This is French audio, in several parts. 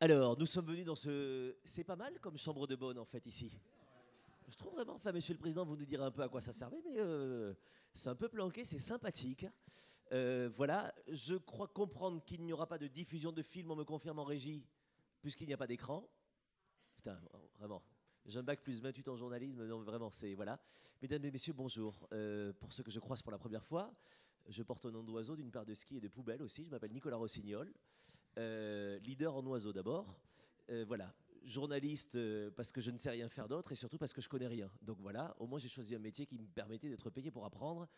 Alors, nous sommes venus dans ce... C'est pas mal comme chambre de bonne, en fait, ici. Je trouve vraiment, enfin, Monsieur le Président, vous nous direz un peu à quoi ça servait, mais c'est un peu planqué, c'est sympathique. Voilà, je crois comprendre qu'il n'y aura pas de diffusion de film, on me confirme en régie, puisqu'il n'y a pas d'écran. Putain, vraiment. J'ai un bac plus 28 en journalisme, donc vraiment, c'est... Voilà. Mesdames et messieurs, bonjour. Pour ceux que je croise pour la première fois, je porte un nom d'oiseau, d'une paire de skis et de poubelles aussi. Je m'appelle Nicolas Rossignol. Leader en oiseau d'abord. Voilà. Journaliste parce que je ne sais rien faire d'autre et surtout parce que je connais rien. Donc voilà, au moins j'ai choisi un métier qui me permettait d'être payé pour apprendre.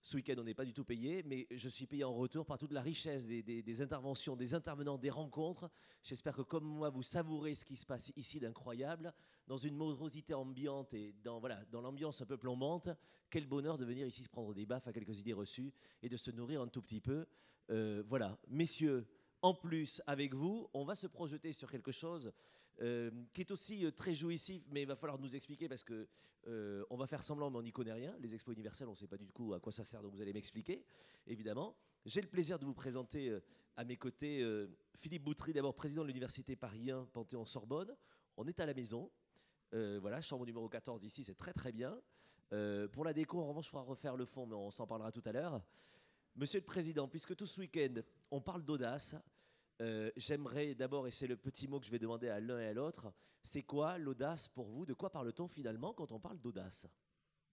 Ce week-end, on n'est pas du tout payé, mais je suis payé en retour par toute la richesse des interventions, des intervenants, des rencontres. J'espère que, comme moi, vous savourez ce qui se passe ici d'incroyable, dans une morosité ambiante et dans, voilà, dans l'ambiance un peu plombante. Quel bonheur de venir ici se prendre des baffes à quelques idées reçues et de se nourrir un tout petit peu. Voilà, messieurs. En plus, avec vous, on va se projeter sur quelque chose qui est aussi très jouissif, mais il va falloir nous expliquer parce que on va faire semblant, mais on n'y connaît rien. Les expos universels, on ne sait pas du tout à quoi ça sert, donc vous allez m'expliquer, évidemment. J'ai le plaisir de vous présenter à mes côtés Philippe Boutry, d'abord président de l'Université Paris 1, Panthéon-Sorbonne. On est à la maison. Voilà, chambre numéro 14 ici, c'est très très bien. Pour la déco, en revanche, il faudra refaire le fond, mais on s'en parlera tout à l'heure. Monsieur le Président, puisque tout ce week-end, on parle d'audace, j'aimerais d'abord, et c'est le petit mot que je vais demander à l'un et à l'autre, c'est quoi l'audace pour vous? De quoi parle-t-on finalement quand on parle d'audace?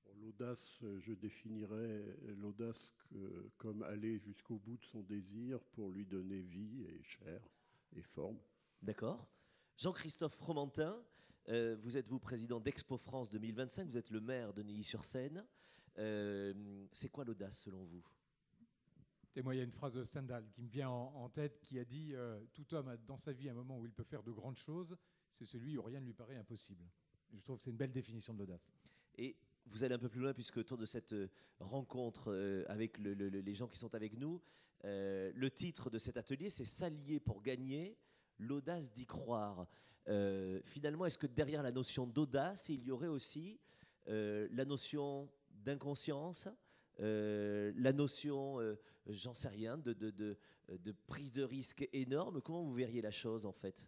Bon, l'audace, je définirais l'audace comme aller jusqu'au bout de son désir pour lui donner vie et chair et forme. D'accord. Jean-Christophe Fromentin, vous êtes vous président d'Expo France 2025, vous êtes le maire de Neuilly-sur-Seine. C'est quoi l'audace selon vous? Et moi, il y a une phrase de Stendhal qui me vient en tête qui a dit tout homme a dans sa vie un moment où il peut faire de grandes choses, c'est celui où rien ne lui paraît impossible. Et je trouve que c'est une belle définition de l'audace. Et vous allez un peu plus loin, puisque autour de cette rencontre avec les gens qui sont avec nous, le titre de cet atelier, c'est S'allier pour gagner, l'audace d'y croire. Finalement, est-ce que derrière la notion d'audace, il y aurait aussi la notion d'inconscience, la notion, j'en sais rien, de prise de risque énorme? Comment vous verriez la chose, en fait?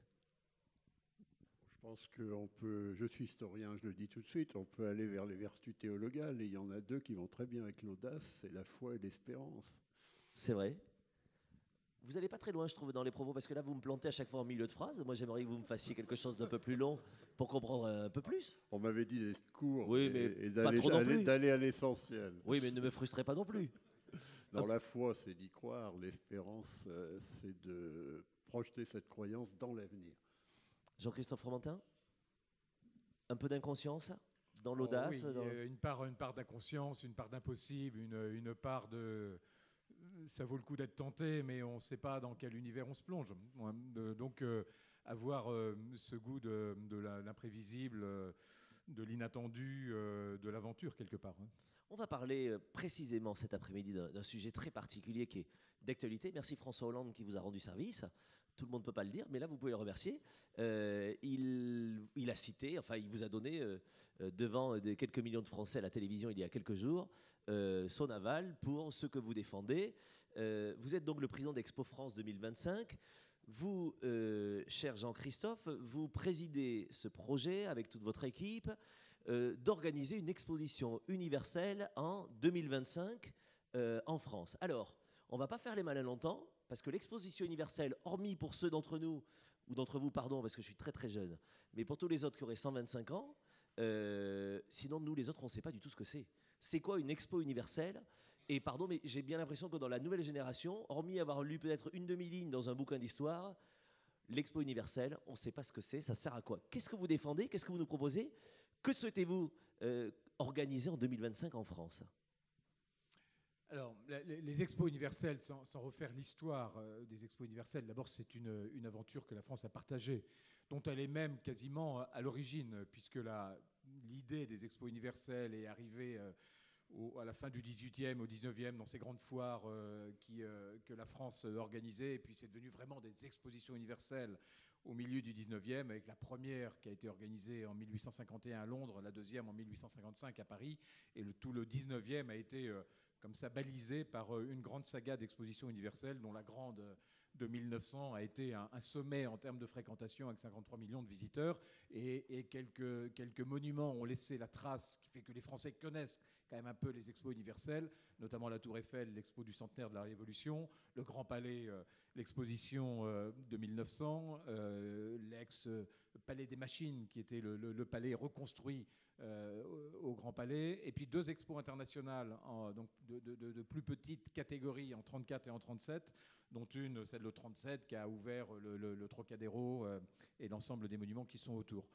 Je pense qu'on peut, je suis historien, je le dis tout de suite, on peut aller vers les vertus théologales et il y en a deux qui vont très bien avec l'audace, c'est la foi et l'espérance. C'est vrai. Vous n'allez pas très loin, je trouve, dans les propos, parce que là, vous me plantez à chaque fois en milieu de phrase. Moi, j'aimerais que vous me fassiez quelque chose d'un peu plus long pour comprendre un peu plus. On m'avait dit d'être court Oui, mais et pas trop non plus. d'aller à l'essentiel. Oui, mais ne me frustrez pas non plus. Dans la foi, c'est d'y croire, l'espérance, c'est de projeter cette croyance dans l'avenir. Jean-Christophe Fromentin, un peu d'inconscience dans Oh, l'audace oui, dans... une part d'inconscience, une part d'impossible, une part de... Ça vaut le coup d'être tenté, mais on ne sait pas dans quel univers on se plonge. Donc, avoir ce goût de l'imprévisible, de l'inattendu, de l'aventure, quelque part. Hein. On va parler précisément cet après-midi d'un sujet très particulier qui est d'actualité. Merci François Hollande qui vous a rendu service. Tout le monde ne peut pas le dire, mais là, vous pouvez le remercier. Il a cité, enfin, il vous a donné, devant quelques millions de Français à la télévision il y a quelques jours, son aval pour ce que vous défendez. Vous êtes donc le président d'Expo France 2025. Vous, cher Jean-Christophe, vous présidez ce projet avec toute votre équipe d'organiser une exposition universelle en 2025 en France. Alors, on ne va pas faire les malins longtemps, parce que l'exposition universelle, hormis pour ceux d'entre nous, ou d'entre vous, pardon, parce que je suis très très jeune, mais pour tous les autres qui auraient 125 ans, sinon nous les autres, on ne sait pas du tout ce que c'est. C'est quoi une expo universelle? Et pardon, mais j'ai bien l'impression que dans la nouvelle génération, hormis avoir lu peut-être une demi-ligne dans un bouquin d'histoire, l'expo universelle, on ne sait pas ce que c'est, ça sert à quoi? Qu'est-ce que vous défendez? Qu'est-ce que vous nous proposez? Que souhaitez-vous organiser en 2025 en France? Alors, les expos universelles, sans refaire l'histoire des expos universelles, d'abord, c'est une aventure que la France a partagée, dont elle est même quasiment à l'origine, puisque l'idée des expos universelles est arrivée à la fin du 18e, au 19e, dans ces grandes foires que la France organisait. Et puis, c'est devenu vraiment des expositions universelles au milieu du 19e, avec la première qui a été organisée en 1851 à Londres, la deuxième en 1855 à Paris. Et tout le 19e a été... comme ça, balisé par une grande saga d'expositions universelles, dont la grande de 1900 a été un sommet en termes de fréquentation avec 53 millions de visiteurs et quelques monuments ont laissé la trace qui fait que les Français connaissent quand même un peu les expos universelles, notamment la Tour Eiffel, l'expo du centenaire de la Révolution, le Grand Palais, l'exposition de 1900, l'ex-palais des machines qui était le palais reconstruit au Grand Palais, et puis 2 expos internationales donc de plus petite catégorie en 34 et en 37, dont une, celle de 37, qui a ouvert le Trocadéro et l'ensemble des monuments qui sont autour,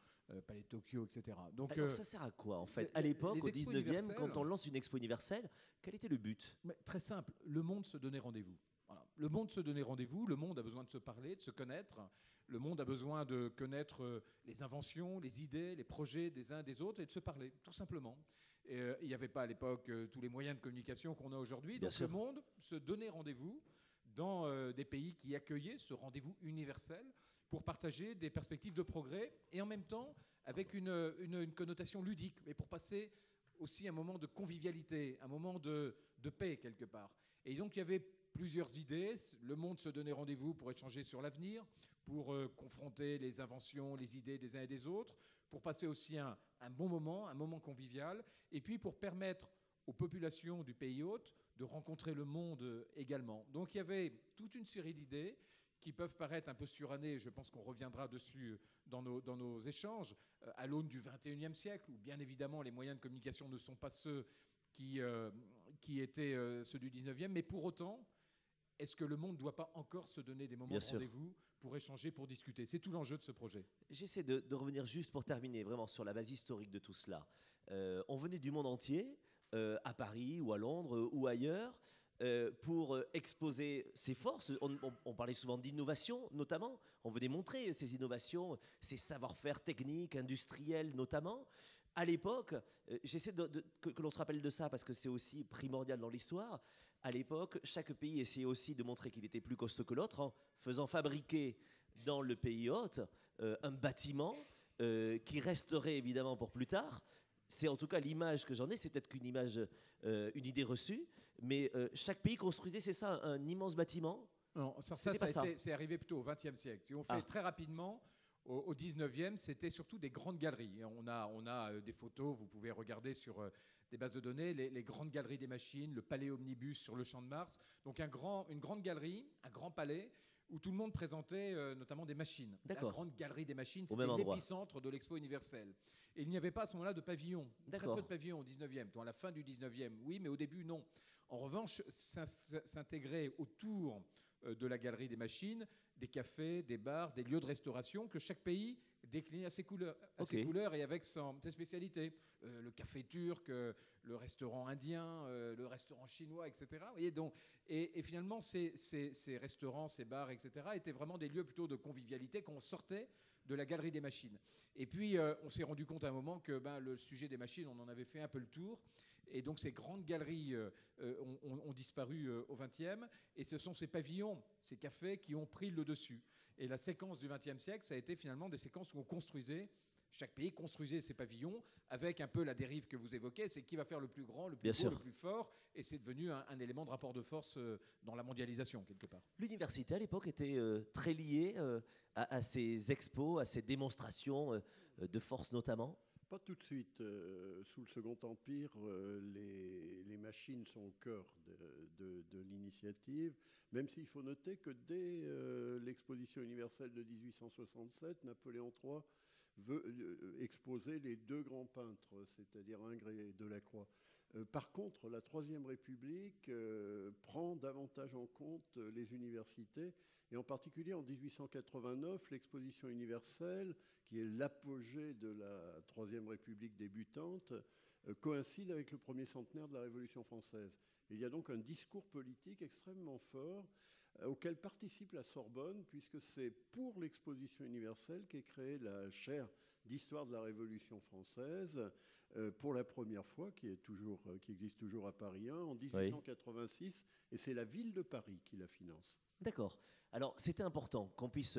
Palais de Tokyo, etc. Donc, alors ça sert à quoi en fait? À l'époque, au 19e, quand on lance une expo universelle, quel était le but? Très simple, le monde se donnait rendez-vous. Voilà. Le monde se donnait rendez-vous, le monde a besoin de se parler, de se connaître, le monde a besoin de connaître les inventions, les idées, les projets des uns et des autres et de se parler, tout simplement. Il n'y avait pas à l'époque tous les moyens de communication qu'on a aujourd'hui, donc le monde se donnait rendez-vous dans des pays qui accueillaient ce rendez-vous universel pour partager des perspectives de progrès et en même temps avec une connotation ludique, mais pour passer aussi un moment de convivialité, un moment de paix quelque part. Et donc il y avait plusieurs idées. Le monde se donnait rendez-vous pour échanger sur l'avenir, pour confronter les inventions, les idées des uns et des autres, pour passer aussi un bon moment, un moment convivial, et puis pour permettre aux populations du pays hôte de rencontrer le monde également. Donc il y avait toute une série d'idées qui peuvent paraître un peu surannées, je pense qu'on reviendra dessus dans nos échanges, à l'aune du XXIe siècle, où bien évidemment les moyens de communication ne sont pas ceux qui étaient ceux du XIXe, mais pour autant, est-ce que le monde ne doit pas encore se donner des moments de rendez-vous pour échanger, pour discuter? C'est tout l'enjeu de ce projet. J'essaie de revenir juste pour terminer vraiment sur la base historique de tout cela. On venait du monde entier, à Paris ou à Londres ou ailleurs, pour exposer ses forces. On parlait souvent d'innovation, notamment. On venait montrer ces innovations, ces savoir-faire techniques, industriels notamment. À l'époque, j'essaie que l'on se rappelle de ça parce que c'est aussi primordial dans l'histoire. À l'époque, chaque pays essayait aussi de montrer qu'il était plus costaud que l'autre en faisant fabriquer dans le pays hôte un bâtiment qui resterait évidemment pour plus tard. C'est en tout cas l'image que j'en ai, c'est peut-être une idée reçue, mais chaque pays construisait, c'est ça, un immense bâtiment. Non, c'est arrivé plutôt au XXe siècle. Si on fait très rapidement, au XIXe, c'était surtout des grandes galeries. On a des photos, vous pouvez regarder sur des bases de données, les grandes galeries des machines, le palais Omnibus sur le Champ de Mars. Donc une grande galerie, un grand palais, où tout le monde présentait notamment des machines. La grande galerie des machines, c'était l'épicentre de l'expo universelle. Et il n'y avait pas à ce moment-là de pavillons, très peu de pavillons au 19e. À la fin du 19e, oui, mais au début, non. En revanche, s'intégrait autour de la galerie des machines des cafés, des bars, des lieux de restauration que chaque pays déclinait à ses couleurs et avec ses spécialités. Le café turc, le restaurant indien, le restaurant chinois, etc. Vous voyez, donc, et finalement, ces restaurants, ces bars, etc., étaient vraiment des lieux plutôt de convivialité quand on sortait de la galerie des machines. Et puis, on s'est rendu compte à un moment que le sujet des machines, on en avait fait un peu le tour. Et donc ces grandes galeries ont disparu au XXe, et ce sont ces pavillons, ces cafés qui ont pris le dessus. Et la séquence du XXe siècle, ça a été finalement des séquences où on construisait, chaque pays construisait ses pavillons, avec un peu la dérive que vous évoquez, c'est qui va faire le plus grand, le plus beau, le plus fort, et c'est devenu un élément de rapport de force dans la mondialisation, quelque part. L'université, à l'époque, était très liée à ces expos, à ces démonstrations de force notamment. Pas tout de suite. Sous le Second Empire, les machines sont au cœur de l'initiative, même s'il faut noter que dès l'exposition universelle de 1867, Napoléon III veut exposer les 2 grands peintres, c'est-à-dire Ingres et Delacroix. Par contre, la Troisième République prend davantage en compte les universités, et en particulier en 1889, l'exposition universelle, qui est l'apogée de la Troisième République débutante, coïncide avec le premier centenaire de la Révolution française. Il y a donc un discours politique extrêmement fort auquel participe la Sorbonne, puisque c'est pour l'exposition universelle qu'est créée la chaire d'histoire de la Révolution française, pour la première fois, qui existe toujours à Paris 1, en 1886, et c'est la ville de Paris qui la finance. D'accord. Alors, c'était important qu'on puisse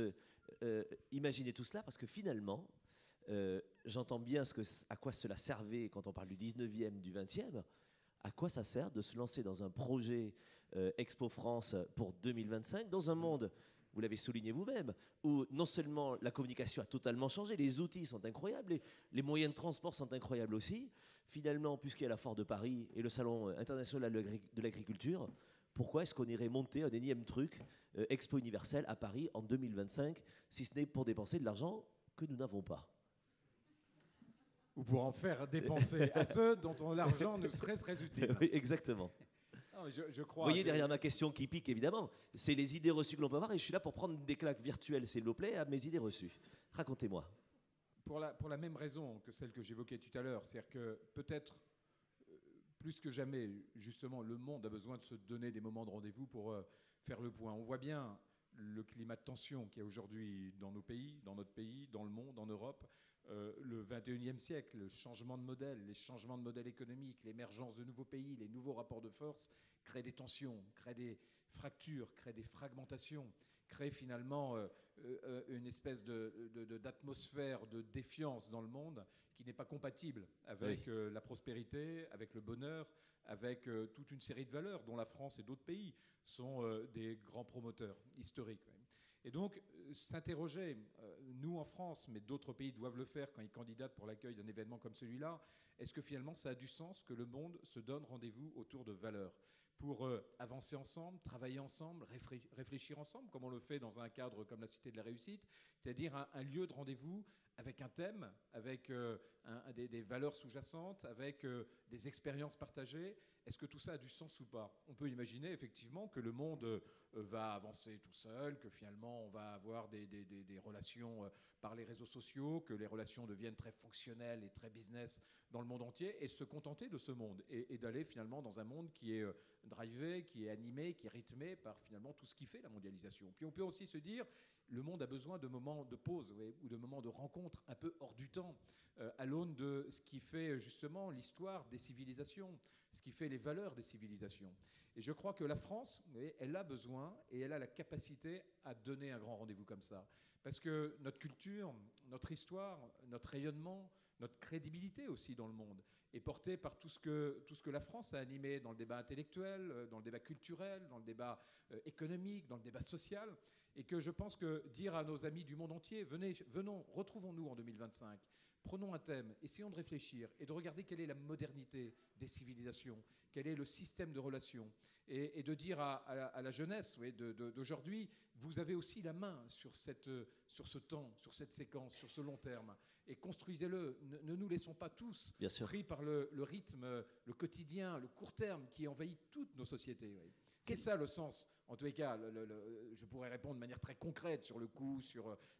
imaginer tout cela, parce que finalement, j'entends bien à quoi cela servait quand on parle du 19e, du 20e. À quoi ça sert de se lancer dans un projet Expo France pour 2025, dans un monde, vous l'avez souligné vous-même, où non seulement la communication a totalement changé, les outils sont incroyables, les moyens de transport sont incroyables aussi. Finalement, puisqu'il y a la Foire de Paris et le Salon international de l'agriculture, pourquoi est-ce qu'on irait monter un énième truc, Expo universelle à Paris en 2025, si ce n'est pour dépenser de l'argent que nous n'avons pas? Ou pour en faire dépenser à ceux dont l'argent ne serait très utile. Oui, exactement. Non, je crois, Vous voyez derrière ma question qui pique, évidemment, c'est les idées reçues que l'on peut avoir, et je suis là pour prendre des claques virtuelles, s'il vous plaît, à mes idées reçues. Racontez-moi. Pour la même raison que celle que j'évoquais tout à l'heure, c'est-à-dire que peut-être plus que jamais, justement, le monde a besoin de se donner des moments de rendez-vous pour faire le point. On voit bien le climat de tension qu'il y a aujourd'hui dans nos pays, dans notre pays, dans le monde, en Europe. Le 21e siècle, le changement de modèle, les changements de modèle économique, l'émergence de nouveaux pays, les nouveaux rapports de force créent des tensions, créent des fractures, créent des fragmentations, créent finalement une espèce d'atmosphère de défiance dans le monde qui n'est pas compatible avec la prospérité, avec le bonheur, avec toute une série de valeurs dont la France et d'autres pays sont des grands promoteurs historiques. Et donc, s'interroger, nous en France, mais d'autres pays doivent le faire quand ils candidatent pour l'accueil d'un événement comme celui-là, est-ce que finalement ça a du sens que le monde se donne rendez-vous autour de valeurs pour avancer ensemble, travailler ensemble, réfléchir ensemble, comme on le fait dans un cadre comme la Cité de la Réussite, c'est-à-dire un lieu de rendez-vous avec un thème, avec des valeurs sous-jacentes, avec des expériences partagées. Est-ce que tout ça a du sens ou pas? On peut imaginer effectivement que le monde va avancer tout seul, que finalement on va avoir des relations par les réseaux sociaux, que les relations deviennent très fonctionnelles et très business dans le monde entier, et se contenter de ce monde, et d'aller finalement dans un monde qui est drivé, qui est animé, qui est rythmé par finalement tout ce qui fait la mondialisation. Puis on peut aussi se dire, le monde a besoin de moments de pause, ou de moments de rencontre un peu hors du temps, à l'aune de ce qui fait justement l'histoire des civilisations, ce qui fait les valeurs des civilisations. Et je crois que la France, elle a besoin et elle a la capacité à donner un grand rendez-vous comme ça. Parce que notre culture, notre histoire, notre rayonnement, notre crédibilité aussi dans le monde est portée par tout ce que la France a animé dans le débat intellectuel, dans le débat culturel, dans le débat économique, dans le débat social. Et que je pense que dire à nos amis du monde entier, venons, retrouvons-nous en 2025, prenons un thème, essayons de réfléchir et de regarder quelle est la modernité des civilisations, quel est le système de relations, et de dire à la jeunesse d'aujourd'hui, vous avez aussi la main sur ce temps, sur cette séquence, sur ce long terme, et construisez-le. Ne nous laissons pas tous pris par le rythme, le quotidien, le court terme qui envahit toutes nos sociétés. C'est ça le sens. En tous les cas, je pourrais répondre de manière très concrète sur le coup,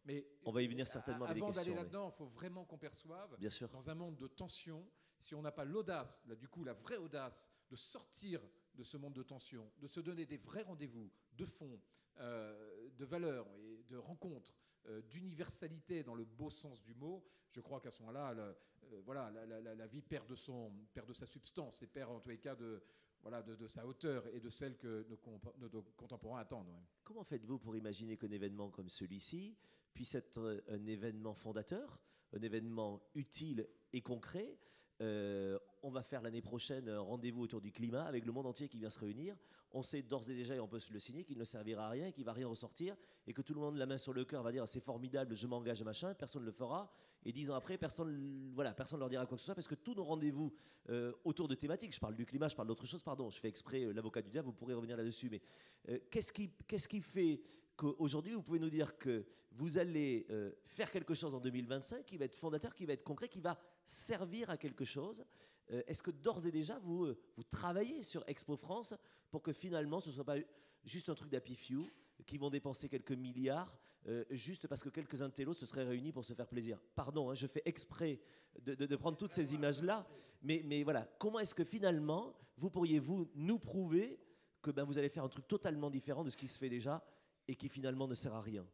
mais on va y venir certainement avec des questions. Avant d'aller là-dedans, il faut vraiment qu'on perçoive, dans un monde de tension, si on n'a pas l'audace, là, du coup, la vraie audace, de sortir de ce monde de tension, de se donner des vrais rendez-vous de fond, de valeurs et de rencontres, d'universalité dans le beau sens du mot, je crois qu'à ce moment-là, la vie perd de sa substance et perd en tous les cas de sa hauteur et de celle que nos contemporains attendent. Comment faites-vous pour imaginer qu'un événement comme celui-ci puisse être un événement fondateur, un événement utile et concret? On va faire l'année prochaine un rendez-vous autour du climat avec le monde entier qui vient se réunir. On sait d'ores et déjà, et on peut se le signer, qu'il ne servira à rien, qu'il ne va rien ressortir, et que tout le monde, la main sur le cœur, va dire c'est formidable, je m'engage, machin, personne ne le fera. Et 10 ans après, personne ne leur dira quoi que ce soit, parce que tous nos rendez-vous autour de thématiques, je parle du climat, je parle d'autre chose, pardon, je fais exprès l'avocat du diable, vous pourrez revenir là-dessus, mais qu'est-ce qui fait qu'aujourd'hui, vous pouvez nous dire que vous allez faire quelque chose en 2025 qui va être fondateur, qui va être concret, qui va servir à quelque chose? Est-ce que d'ores et déjà, vous travaillez sur Expo France pour que finalement, ce ne soit pas juste un truc d'happy few qui vont dépenser quelques milliards juste parce que quelques intellos se seraient réunis pour se faire plaisir? Pardon, je fais exprès de prendre toutes ces images-là, mais voilà, comment est-ce que finalement, vous pourriez nous prouver que vous allez faire un truc totalement différent de ce qui se fait déjà et qui finalement ne sert à rien?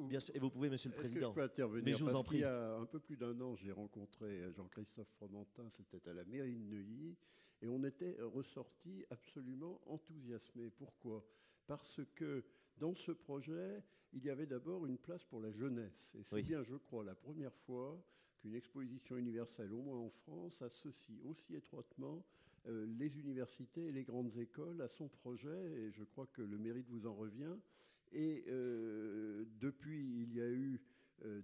Bien sûr, et vous pouvez, Monsieur le Président. Est-ce que je peux intervenir? Mais je vous en prie. Il y a un peu plus d'un an, j'ai rencontré Jean-Christophe Fromentin, c'était à la mairie de Neuilly, et on était ressortis absolument enthousiasmés. Pourquoi? Parce que dans ce projet, il y avait d'abord une place pour la jeunesse. Et c'est bien, je crois, la première fois qu'une exposition universelle, au moins en France, associe aussi étroitement les universités et les grandes écoles à son projet, et je crois que le mérite vous en revient. Et depuis, il y a eu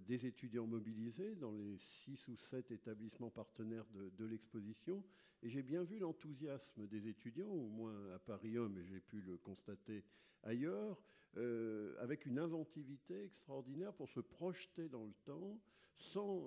des étudiants mobilisés dans les 6 ou 7 établissements partenaires de l'exposition. Et j'ai bien vu l'enthousiasme des étudiants, au moins à Paris 1, mais j'ai pu le constater ailleurs, avec une inventivité extraordinaire pour se projeter dans le temps, sans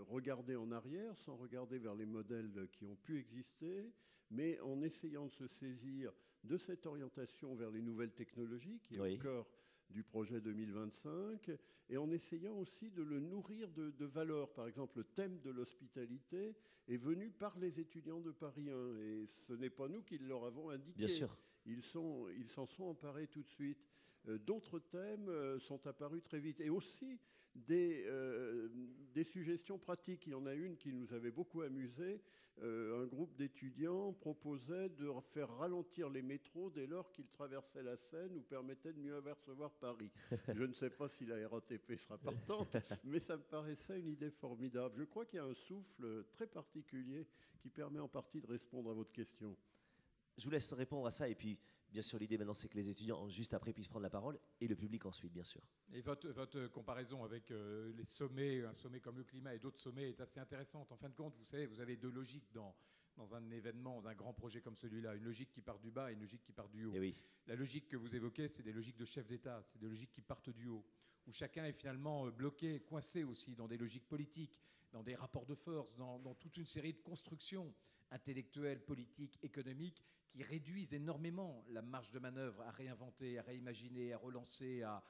regarder en arrière, sans regarder vers les modèles qui ont pu exister, mais en essayant de se saisir de cette orientation vers les nouvelles technologies, qui est au cœur du projet 2025, et en essayant aussi de le nourrir de valeurs. Par exemple, le thème de l'hospitalité est venu par les étudiants de Paris 1, et ce n'est pas nous qui leur avons indiqué. Bien sûr. Ils s'en sont emparés tout de suite. D'autres thèmes sont apparus très vite. Et aussi des suggestions pratiques. Il y en a une qui nous avait beaucoup amusé. Un groupe d'étudiants proposait de faire ralentir les métros dès lors qu'ils traversaient la Seine ou permettaient de mieux apercevoir Paris. Je ne sais pas si la RATP sera partante, mais ça me paraissait une idée formidable. Je crois qu'il y a un souffle très particulier qui permet en partie de répondre à votre question. Je vous laisse répondre à ça, et puis bien sûr l'idée maintenant c'est que les étudiants juste après puissent prendre la parole, et le public ensuite bien sûr. Et votre comparaison avec les sommets, un sommet comme le climat et d'autres sommets est assez intéressante. En fin de compte, vous savez, vous avez deux logiques dans un événement, dans un grand projet comme celui-là, une logique qui part du bas et une logique qui part du haut. Et oui. La logique que vous évoquez, c'est des logiques de chefs d'État, c'est des logiques qui partent du haut, où chacun est finalement bloqué, coincé aussi dans des logiques politiques, dans des rapports de force, dans toute une série de constructions intellectuelles, politiques, économiques, qui réduisent énormément la marge de manœuvre à réinventer, à réimaginer, à relancer, à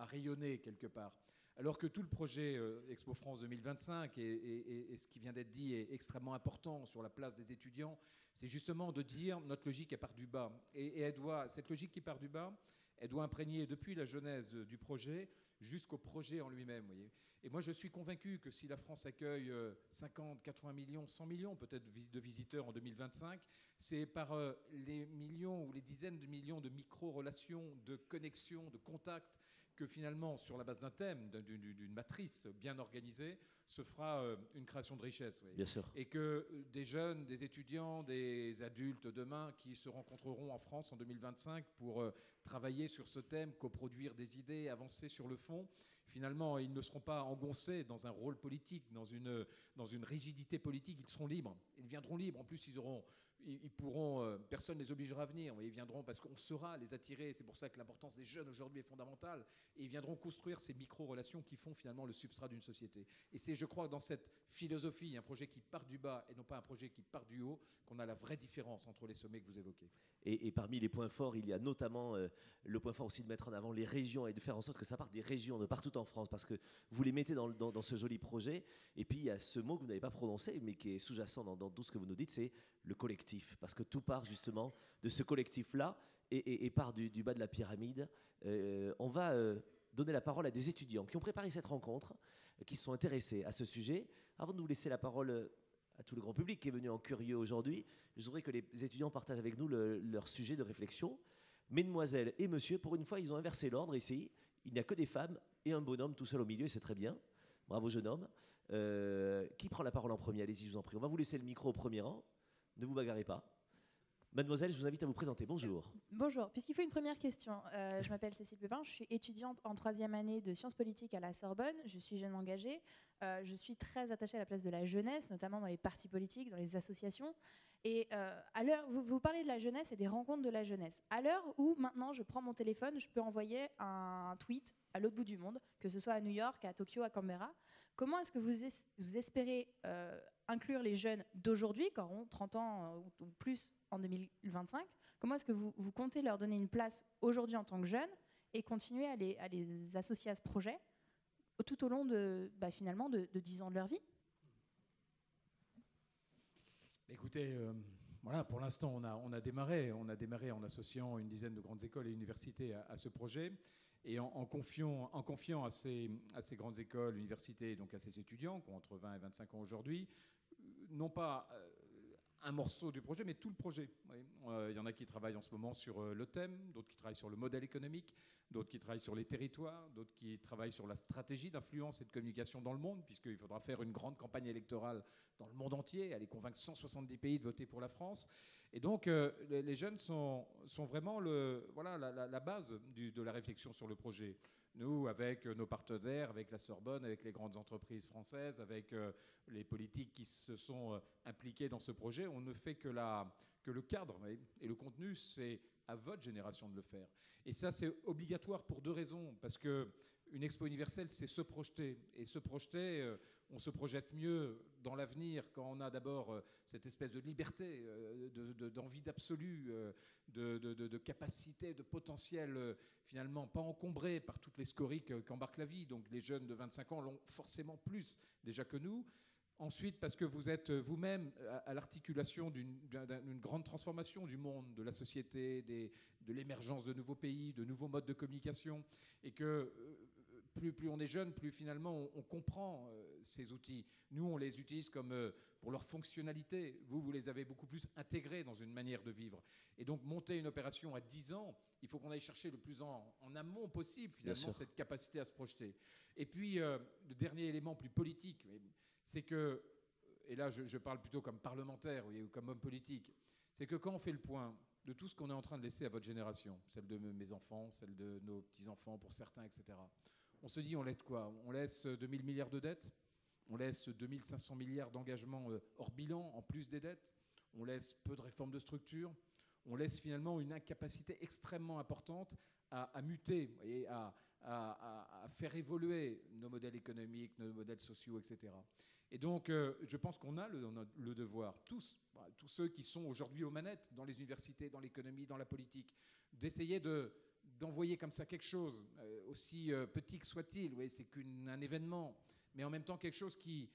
rayonner quelque part. Alors que tout le projet Expo France 2025 et ce qui vient d'être dit est extrêmement important sur la place des étudiants, c'est justement de dire notre logique elle part du bas. Et cette logique qui part du bas, elle doit imprégner depuis la genèse du projet jusqu'au projet en lui-même. Voyez. Et moi, je suis convaincu que si la France accueille 50, 80 millions, 100 millions peut-être de visiteurs en 2025, c'est par les millions ou les dizaines de millions de micro-relations, de connexions, de contacts, que finalement, sur la base d'un thème, d'une matrice bien organisée, se fera une création de richesse. Bien sûr. Et que des jeunes, des étudiants, des adultes demain qui se rencontreront en France en 2025 pour travailler sur ce thème, coproduire des idées, avancer sur le fond, finalement, ils ne seront pas engoncés dans un rôle politique, dans une rigidité politique, ils seront libres. Ils viendront libres. En plus, ils pourront, personne ne les obligera à venir. Ils viendront parce qu'on saura les attirer. C'est pour ça que l'importance des jeunes aujourd'hui est fondamentale. Et ils viendront construire ces micro-relations qui font finalement le substrat d'une société. Et c'est, je crois, dans cette philosophie, un projet qui part du bas et non pas un projet qui part du haut, qu'on a la vraie différence entre les sommets que vous évoquez. Et parmi les points forts, il y a notamment le point fort aussi de mettre en avant les régions et de faire en sorte que ça parte des régions de partout en France, parce que vous les mettez dans ce joli projet. Et puis il y a ce mot que vous n'avez pas prononcé, mais qui est sous-jacent dans tout ce que vous nous dites, c'est le collectif. Parce que tout part justement de ce collectif-là et part du bas de la pyramide. On va donner la parole à des étudiants qui ont préparé cette rencontre, qui sont intéressés à ce sujet. Avant de vous laisser la parole à tout le grand public qui est venu en curieux aujourd'hui, je voudrais que les étudiants partagent avec nous leur sujet de réflexion. Mesdemoiselles et messieurs, pour une fois, ils ont inversé l'ordre ici. Il n'y a que des femmes et un bonhomme tout seul au milieu, et c'est très bien. Bravo, jeune homme. Qui prend la parole en premier? Allez-y, je vous en prie. On va vous laisser le micro au premier rang. Ne vous bagarrez pas. Mademoiselle, je vous invite à vous présenter. Bonjour. Bonjour. Puisqu'il faut une première question, je m'appelle Cécile Pépin, je suis étudiante en 3e année de sciences politiques à la Sorbonne. Je suis jeune engagée. Je suis très attachée à la place de la jeunesse, notamment dans les partis politiques, dans les associations. Et à l'heure, vous parlez de la jeunesse et des rencontres de la jeunesse. À l'heure où maintenant je prends mon téléphone, je peux envoyer un tweet à l'autre bout du monde, que ce soit à New York, à Tokyo, à Canberra. Comment est-ce que vous espérez inclure les jeunes d'aujourd'hui, qui auront 30 ans ou plus en 2025? Comment est-ce que vous comptez leur donner une place aujourd'hui en tant que jeunes et continuer à les associer à ce projet tout au long finalement de 10 ans de leur vie? Écoutez, voilà, pour l'instant, on a démarré en associant une dizaine de grandes écoles et universités à ce projet. Et en confiant à ces grandes écoles, universités, donc à ces étudiants qui ont entre 20 et 25 ans aujourd'hui, non pas un morceau du projet, mais tout le projet. Oui. Il y en a qui travaillent en ce moment sur le thème, d'autres qui travaillent sur le modèle économique, d'autres qui travaillent sur les territoires, d'autres qui travaillent sur la stratégie d'influence et de communication dans le monde, puisqu'il faudra faire une grande campagne électorale dans le monde entier, aller convaincre 170 pays de voter pour la France. Et donc, les jeunes sont vraiment la base de la réflexion sur le projet. Nous, avec nos partenaires, avec la Sorbonne, avec les grandes entreprises françaises, avec les politiques qui se sont impliqués dans ce projet, on ne fait que le cadre et le contenu, c'est à votre génération de le faire. Et ça, c'est obligatoire pour 2 raisons. Parce qu'une expo universelle, c'est se projeter. Et se projeter, on se projette mieux dans l'avenir quand on a d'abord cette espèce de liberté, d'envie d'absolu, de capacité, de potentiel, finalement pas encombré par toutes les scories qu'embarque la vie. Donc les jeunes de 25 ans l'ont forcément plus déjà que nous. Ensuite, parce que vous êtes vous-même à l'articulation d'une grande transformation du monde, de la société, de l'émergence de nouveaux pays, de nouveaux modes de communication, et que plus on est jeune, plus finalement on comprend ces outils. Nous, on les utilise comme pour leur fonctionnalité. Vous les avez beaucoup plus intégrés dans une manière de vivre. Et donc, monter une opération à 10 ans, il faut qu'on aille chercher le plus en amont possible, finalement, cette capacité à se projeter. Et puis, le dernier élément plus politique, c'est que, et là je parle plutôt comme parlementaire ou comme homme politique, c'est que quand on fait le point de tout ce qu'on est en train de laisser à votre génération, celle de mes enfants, celle de nos petits-enfants pour certains, etc., on se dit on laisse quoi? On laisse 2000 milliards de dettes, on laisse 2500 milliards d'engagements hors bilan en plus des dettes, on laisse peu de réformes de structure, on laisse finalement une incapacité extrêmement importante à muter, et à faire évoluer nos modèles économiques, nos modèles sociaux, etc. Et donc, je pense qu'on a le devoir, tous ceux qui sont aujourd'hui aux manettes, dans les universités, dans l'économie, dans la politique, d'essayer d'envoyer comme ça quelque chose, aussi petit que soit-il. Oui, c'est qu'un événement, mais en même temps quelque chose qui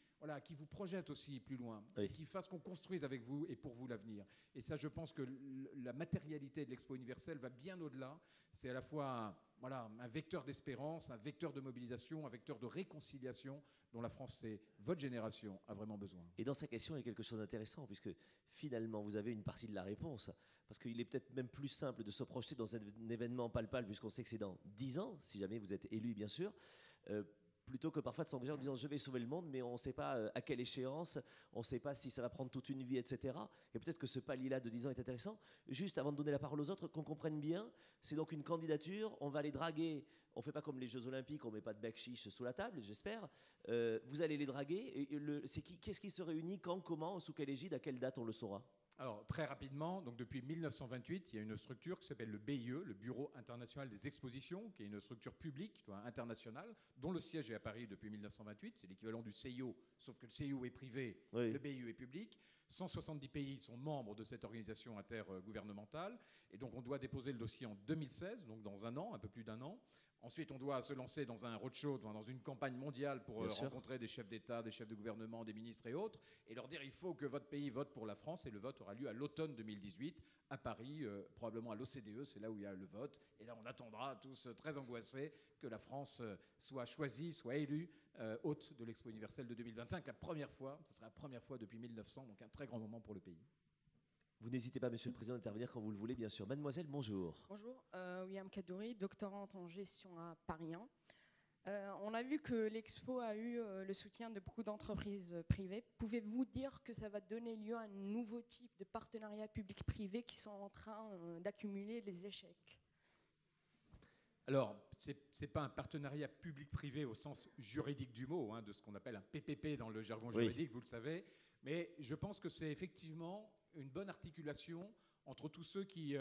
vous projette aussi plus loin, oui, qui fasse qu'on construise avec vous et pour vous l'avenir. Et ça, je pense que la matérialité de l'Expo universelle va bien au-delà. C'est à la fois un vecteur d'espérance, un vecteur de mobilisation, un vecteur de réconciliation dont la France et votre génération a vraiment besoin. Et dans sa question, il y a quelque chose d'intéressant, puisque finalement, vous avez une partie de la réponse, parce qu'il est peut-être même plus simple de se projeter dans un événement palpable, puisqu'on sait que c'est dans 10 ans, si jamais vous êtes élu, bien sûr, plutôt que parfois de s'engager en disant je vais sauver le monde, mais on ne sait pas à quelle échéance, on ne sait pas si ça va prendre toute une vie, etc. Et peut-être que ce palier-là de 10 ans est intéressant. Juste avant de donner la parole aux autres, qu'on comprenne bien, c'est donc une candidature, on va les draguer, on ne fait pas comme les Jeux Olympiques, on ne met pas de bec chiche sous la table, j'espère. Vous allez les draguer, et qu'est-ce qui se réunit, quand, comment, sous quelle égide, à quelle date on le saura? Alors, très rapidement, donc depuis 1928, il y a une structure qui s'appelle le BIE, le Bureau international des expositions, qui est une structure publique internationale, dont le siège est à Paris depuis 1928. C'est l'équivalent du CIO, sauf que le CIO est privé, oui. Le BIE est public. 170 pays sont membres de cette organisation intergouvernementale. Et donc, on doit déposer le dossier en 2016, donc dans un an, un peu plus d'un an. Ensuite, on doit se lancer dans un roadshow, dans une campagne mondiale pour rencontrer des chefs d'État, des chefs de gouvernement, des ministres et autres, et leur dire il faut que votre pays vote pour la France, et le vote aura lieu à l'automne 2018, à Paris, probablement à l'OCDE, c'est là où il y a le vote. Et là, on attendra tous très angoissés que la France soit choisie, soit élue hôte de l'Expo universelle de 2025. La première fois, ce sera la première fois depuis 1900, donc un très grand moment pour le pays. Vous n'hésitez pas, Monsieur le Président, d'intervenir quand vous le voulez, bien sûr. Mademoiselle, bonjour. Bonjour, William Kadouri, doctorante en gestion à Paris 1. On a vu que l'Expo a eu le soutien de beaucoup d'entreprises privées. Pouvez-vous dire que ça va donner lieu à un nouveau type de partenariat public-privé qui sont en train d'accumuler les échecs? Alors, ce n'est pas un partenariat public-privé au sens juridique du mot, de ce qu'on appelle un PPP dans le jargon juridique, vous le savez, mais je pense que c'est effectivement une bonne articulation entre tous ceux qui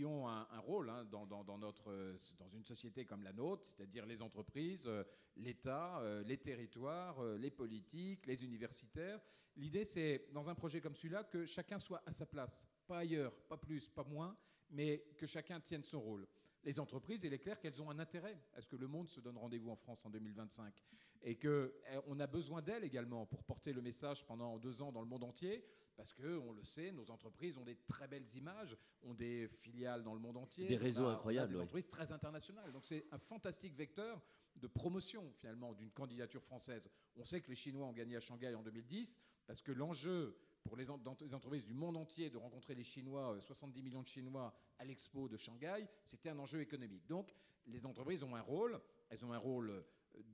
ont un rôle dans une société comme la nôtre, c'est-à-dire les entreprises, l'État, les territoires, les politiques, les universitaires. L'idée, c'est, dans un projet comme celui-là, que chacun soit à sa place, pas ailleurs, pas plus, pas moins, mais que chacun tienne son rôle. Les entreprises, il est clair qu'elles ont un intérêt à ce que le monde se donne rendez-vous en France en 2025 et qu'on a besoin d'elles également pour porter le message pendant 2 ans dans le monde entier parce qu'on le sait, nos entreprises ont des très belles images, ont des filiales dans le monde entier. Des réseaux incroyables. Des entreprises très internationales. Donc c'est un fantastique vecteur de promotion finalement d'une candidature française. On sait que les Chinois ont gagné à Shanghai en 2010 parce que l'enjeu pour les entreprises du monde entier de rencontrer les Chinois, 70 millions de Chinois à l'expo de Shanghai, c'était un enjeu économique. Donc les entreprises ont un rôle, elles ont un rôle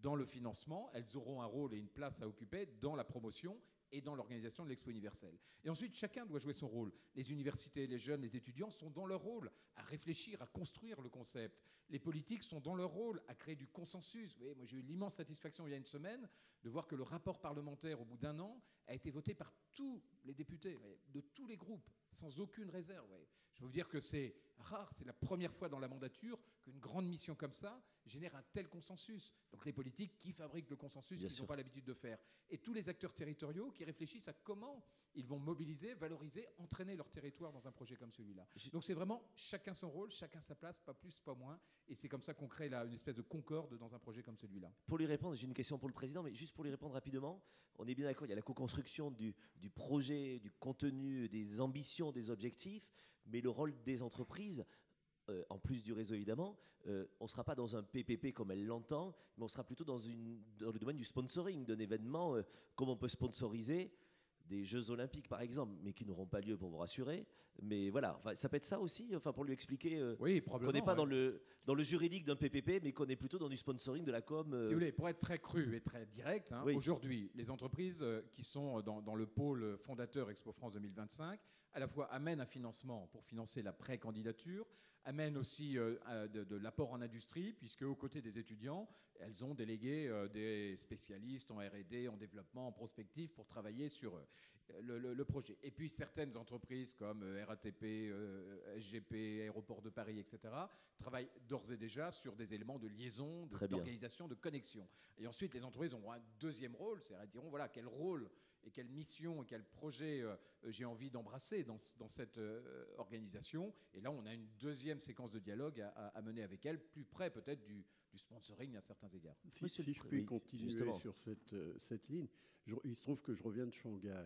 dans le financement, elles auront un rôle et une place à occuper dans la promotion et dans l'organisation de l'Expo universelle. Et ensuite, chacun doit jouer son rôle. Les universités, les jeunes, les étudiants sont dans leur rôle à réfléchir, à construire le concept. Les politiques sont dans leur rôle à créer du consensus. Vous voyez, moi, j'ai eu l'immense satisfaction il y a une semaine de voir que le rapport parlementaire, au bout d'un an, a été voté par tous les députés, de tous les groupes, sans aucune réserve. Je peux vous dire que c'est rare, c'est la première fois dans la mandature qu'une grande mission comme ça génère un tel consensus. Donc les politiques qui fabriquent le consensus qu'ils n'ont pas l'habitude de faire. Et tous les acteurs territoriaux qui réfléchissent à comment ils vont mobiliser, valoriser, entraîner leur territoire dans un projet comme celui-là. Donc c'est vraiment chacun son rôle, chacun sa place, pas plus, pas moins. Et c'est comme ça qu'on crée une espèce de concorde dans un projet comme celui-là. Pour lui répondre, j'ai une question pour le président, mais juste pour lui répondre rapidement, on est bien d'accord, il y a la co-construction du projet, du contenu, des ambitions, des objectifs, mais le rôle des entreprises, en plus du réseau évidemment, on ne sera pas dans un PPP comme elle l'entend, mais on sera plutôt dans le domaine du sponsoring, d'un événement, comme on peut sponsoriser des Jeux Olympiques par exemple, mais qui n'auront pas lieu pour vous rassurer. Mais voilà, enfin, ça peut être ça aussi, enfin, pour lui expliquer oui, qu'on n'est pas dans le juridique d'un PPP, mais qu'on est plutôt dans du sponsoring, de la com. Si vous voulez, pour être très cru et très direct, oui. Aujourd'hui, les entreprises qui sont dans le pôle fondateur Expo France 2025, à la fois amènent un financement pour financer la pré-candidature, amènent aussi de l'apport en industrie, puisque aux côtés des étudiants, elles ont délégué des spécialistes en R&D, en développement, en prospective pour travailler sur le projet. Et puis certaines entreprises comme RATP, SGP, Aéroport de Paris, etc., travaillent d'ores et déjà sur des éléments de liaison, d'organisation, de connexion. Et ensuite, les entreprises auront un deuxième rôle, c'est-à-dire diront voilà, quel rôle et quelle mission et quel projet j'ai envie d'embrasser dans cette organisation. Et là, on a une deuxième séquence de dialogue à mener avec elles, plus près peut-être du sponsoring à certains égards. Si je puis continuer justement sur cette ligne, il se trouve que je reviens de Shanghai.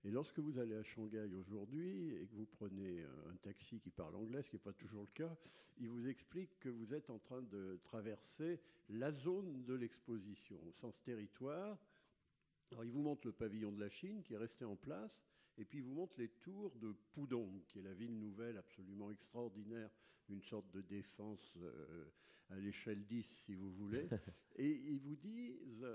Et lorsque vous allez à Shanghai aujourd'hui et que vous prenez un taxi qui parle anglais, ce qui n'est pas toujours le cas, il vous explique que vous êtes en train de traverser la zone de l'exposition au sens territoire. Alors, il vous montre le pavillon de la Chine qui est resté en place, et puis il vous montre les tours de Pudong, qui est la ville nouvelle absolument extraordinaire, une sorte de défense à l'échelle 10, si vous voulez. Et ils vous disent,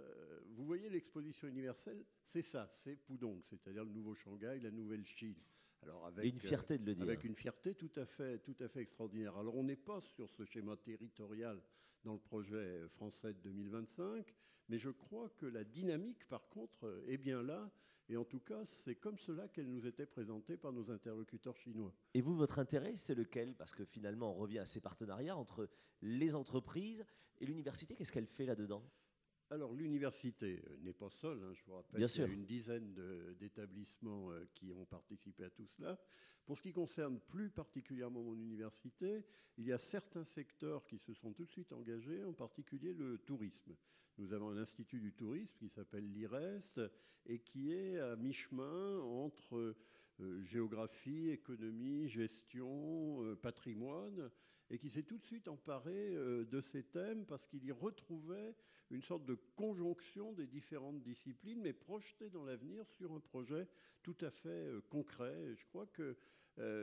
vous voyez l'exposition universelle, c'est ça, c'est Pudong, c'est-à-dire le nouveau Shanghai, la nouvelle Chine. Alors avec une fierté de le dire. Avec une fierté tout à fait extraordinaire. Alors on n'est pas sur ce schéma territorial dans le projet français de 2025, mais je crois que la dynamique, par contre, est bien là. Et en tout cas, c'est comme cela qu'elle nous était présentée par nos interlocuteurs chinois. Et vous, votre intérêt, c'est lequel? Parce que finalement, on revient à ces partenariats entre les entreprises et l'université. Qu'est-ce qu'elle fait là-dedans? Alors, l'université n'est pas seule. Je vous rappelle qu'il y a une dizaine d'établissements qui ont participé à tout cela. Pour ce qui concerne plus particulièrement mon université, il y a certains secteurs qui se sont tout de suite engagés, en particulier le tourisme. Nous avons un institut du tourisme qui s'appelle l'IRES et qui est à mi-chemin entre géographie, économie, gestion, patrimoine, et qui s'est tout de suite emparé de ces thèmes parce qu'il y retrouvait une sorte de conjonction des différentes disciplines, mais projetée dans l'avenir sur un projet tout à fait concret. Et je crois que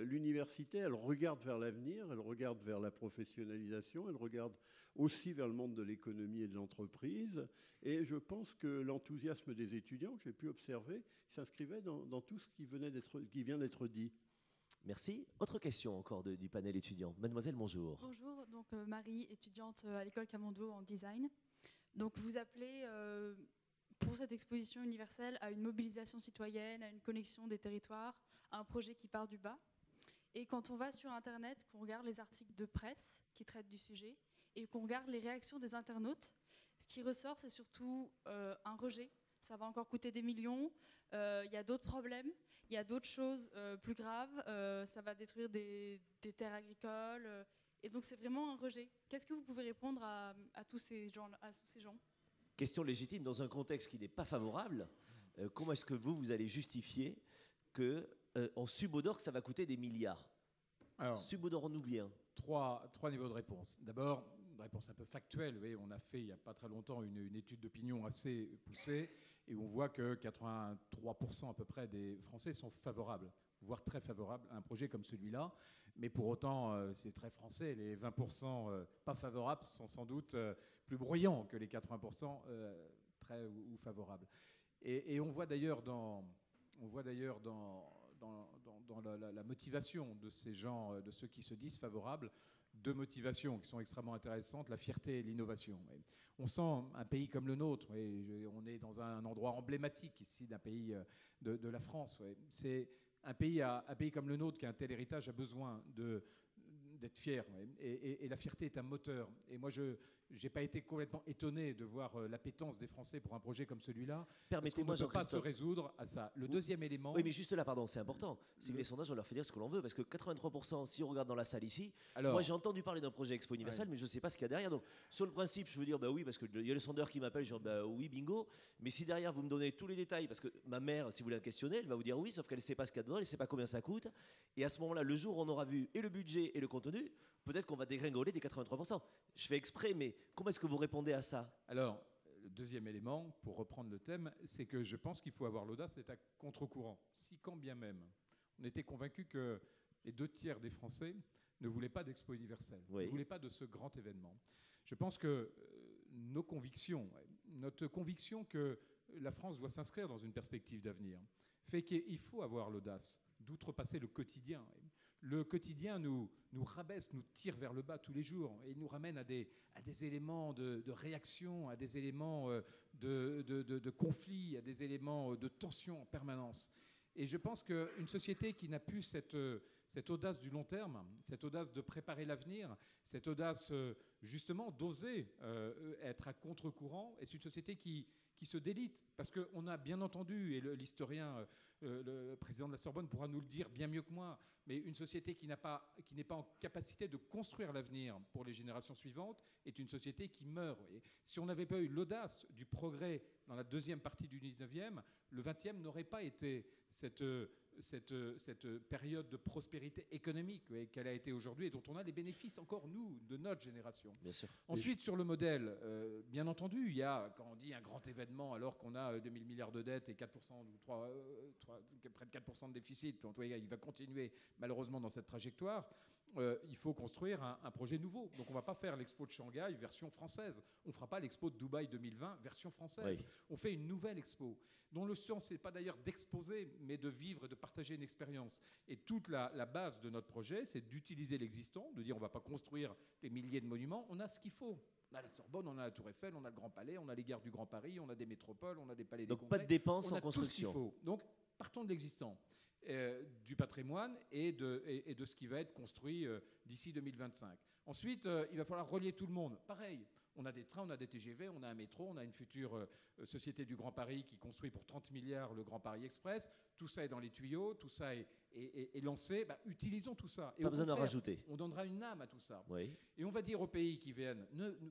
l'université, elle regarde vers l'avenir, elle regarde vers la professionnalisation, elle regarde aussi vers le monde de l'économie et de l'entreprise. Et je pense que l'enthousiasme des étudiants, que j'ai pu observer, s'inscrivait dans tout ce qui vient d'être dit. Merci. Autre question encore du panel étudiant. Mademoiselle, bonjour. Bonjour, donc Marie, étudiante à l'école Camondo en design. Donc vous appelez pour cette exposition universelle à une mobilisation citoyenne, à une connexion des territoires, à un projet qui part du bas. Et quand on va sur Internet, qu'on regarde les articles de presse qui traitent du sujet et qu'on regarde les réactions des internautes, ce qui ressort, c'est surtout un rejet. Ça va encore coûter des millions, il y a d'autres problèmes, il y a d'autres choses plus graves, ça va détruire des terres agricoles. Et donc c'est vraiment un rejet. Qu'est-ce que vous pouvez répondre à tous ces gens? Question légitime dans un contexte qui n'est pas favorable. Comment est-ce que vous allez justifier qu'on subodore que ça va coûter des milliards? Alors, subodorons-nous bien. Trois niveaux de réponse. D'abord, réponse un peu factuelle. Oui, on a fait il n'y a pas très longtemps une étude d'opinion assez poussée et on voit que 83% à peu près des Français sont favorables, voire très favorables à un projet comme celui-là. Mais pour autant, c'est très français. Les 20% pas favorables sont sans doute plus bruyants que les 80% très ou favorables. Et on voit d'ailleurs dans la motivation de ces gens, de ceux qui se disent favorables, deux motivations qui sont extrêmement intéressantes, la fierté et l'innovation. On sent un pays comme le nôtre, on est dans un endroit emblématique ici d'un pays de la France. C'est un pays comme le nôtre qui a un tel héritage a besoin d'être fier. Et la fierté est un moteur. Et moi, je n'ai pas été complètement étonné de voir l'appétence des Français pour un projet comme celui-là. Permettez-moi, Jean-Christophe, ne peut pas se Jean-Christophe. résoudre à ça. Le deuxième élément... Oui, mais juste là, pardon, c'est important. C'est que les sondages, on leur fait dire ce que l'on veut. Parce que 83%, si on regarde dans la salle ici, moi j'ai entendu parler d'un projet Expo Universel, mais je ne sais pas ce qu'il y a derrière. Donc, sur le principe, je veux dire, bah oui, parce qu'il y a le sondeur qui m'appelle, genre, bah oui, bingo. Mais si derrière, vous me donnez tous les détails, parce que ma mère, si vous la questionnez, elle va vous dire oui, sauf qu'elle ne sait pas ce qu'il y a dedans, elle ne sait pas combien ça coûte. Et à ce moment-là, le jour où on aura vu et le budget et le contenu, peut-être qu'on va dégringoler des 83%. Je fais exprès, mais comment est-ce que vous répondez à ça? Alors, le deuxième élément, pour reprendre le thème, c'est que je pense qu'il faut avoir l'audace d'être à contre-courant. Si quand bien même, on était convaincu que les 2/3 des Français ne voulaient pas d'Expo universelle, ne voulaient pas de ce grand événement. Je pense que notre conviction que la France doit s'inscrire dans une perspective d'avenir, fait qu'il faut avoir l'audace d'outrepasser le quotidien. Le quotidien nous rabaisse, nous tire vers le bas tous les jours et nous ramène à des éléments de réaction, à des éléments de conflit, à des éléments de tension en permanence. Et je pense qu'une société qui n'a plus cette audace du long terme, cette audace de préparer l'avenir, cette audace justement d'oser être à contre-courant, est une société qui se délite. Parce qu'on a bien entendu, et l'historien, le président de la Sorbonne pourra nous le dire bien mieux que moi, mais une société qui n'est pas en capacité de construire l'avenir pour les générations suivantes est une société qui meurt. Et si on n'avait pas eu l'audace du progrès dans la deuxième partie du 19e, le 20e n'aurait pas été cette période de prospérité économique qu'elle a été aujourd'hui et dont on a les bénéfices encore, nous, de notre génération. Bien sûr. Ensuite, sur le modèle, bien entendu, il y a, quand on dit un grand événement, alors qu'on a 2000 milliards de dettes et 4%, près de 4% de déficit, en tout cas, il va continuer malheureusement dans cette trajectoire, il faut construire un projet nouveau. Donc on ne va pas faire l'expo de Shanghai version française. On ne fera pas l'expo de Dubaï 2020 version française. Oui. On fait une nouvelle expo, dont le sens n'est pas d'ailleurs d'exposer, mais de vivre et de partager une expérience. Et toute la base de notre projet, c'est d'utiliser l'existant, de dire on ne va pas construire des milliers de monuments, on a ce qu'il faut. On a la Sorbonne, on a la Tour Eiffel, on a le Grand Palais, on a les gares du Grand Paris, on a des métropoles, on a des palais des congrès. Donc pas de dépenses en construction. Tout ce qu'il faut. Donc partons de l'existant. Du patrimoine et de ce qui va être construit d'ici 2025. Ensuite, il va falloir relier tout le monde. Pareil, on a des trains, on a des TGV, on a un métro, on a une future société du Grand Paris qui construit pour 30 milliards le Grand Paris Express. Tout ça est dans les tuyaux, tout ça est lancé. Bah, utilisons tout ça. Et pas besoin d'en rajouter. On donnera une âme à tout ça. Oui. Et on va dire aux pays qui viennent,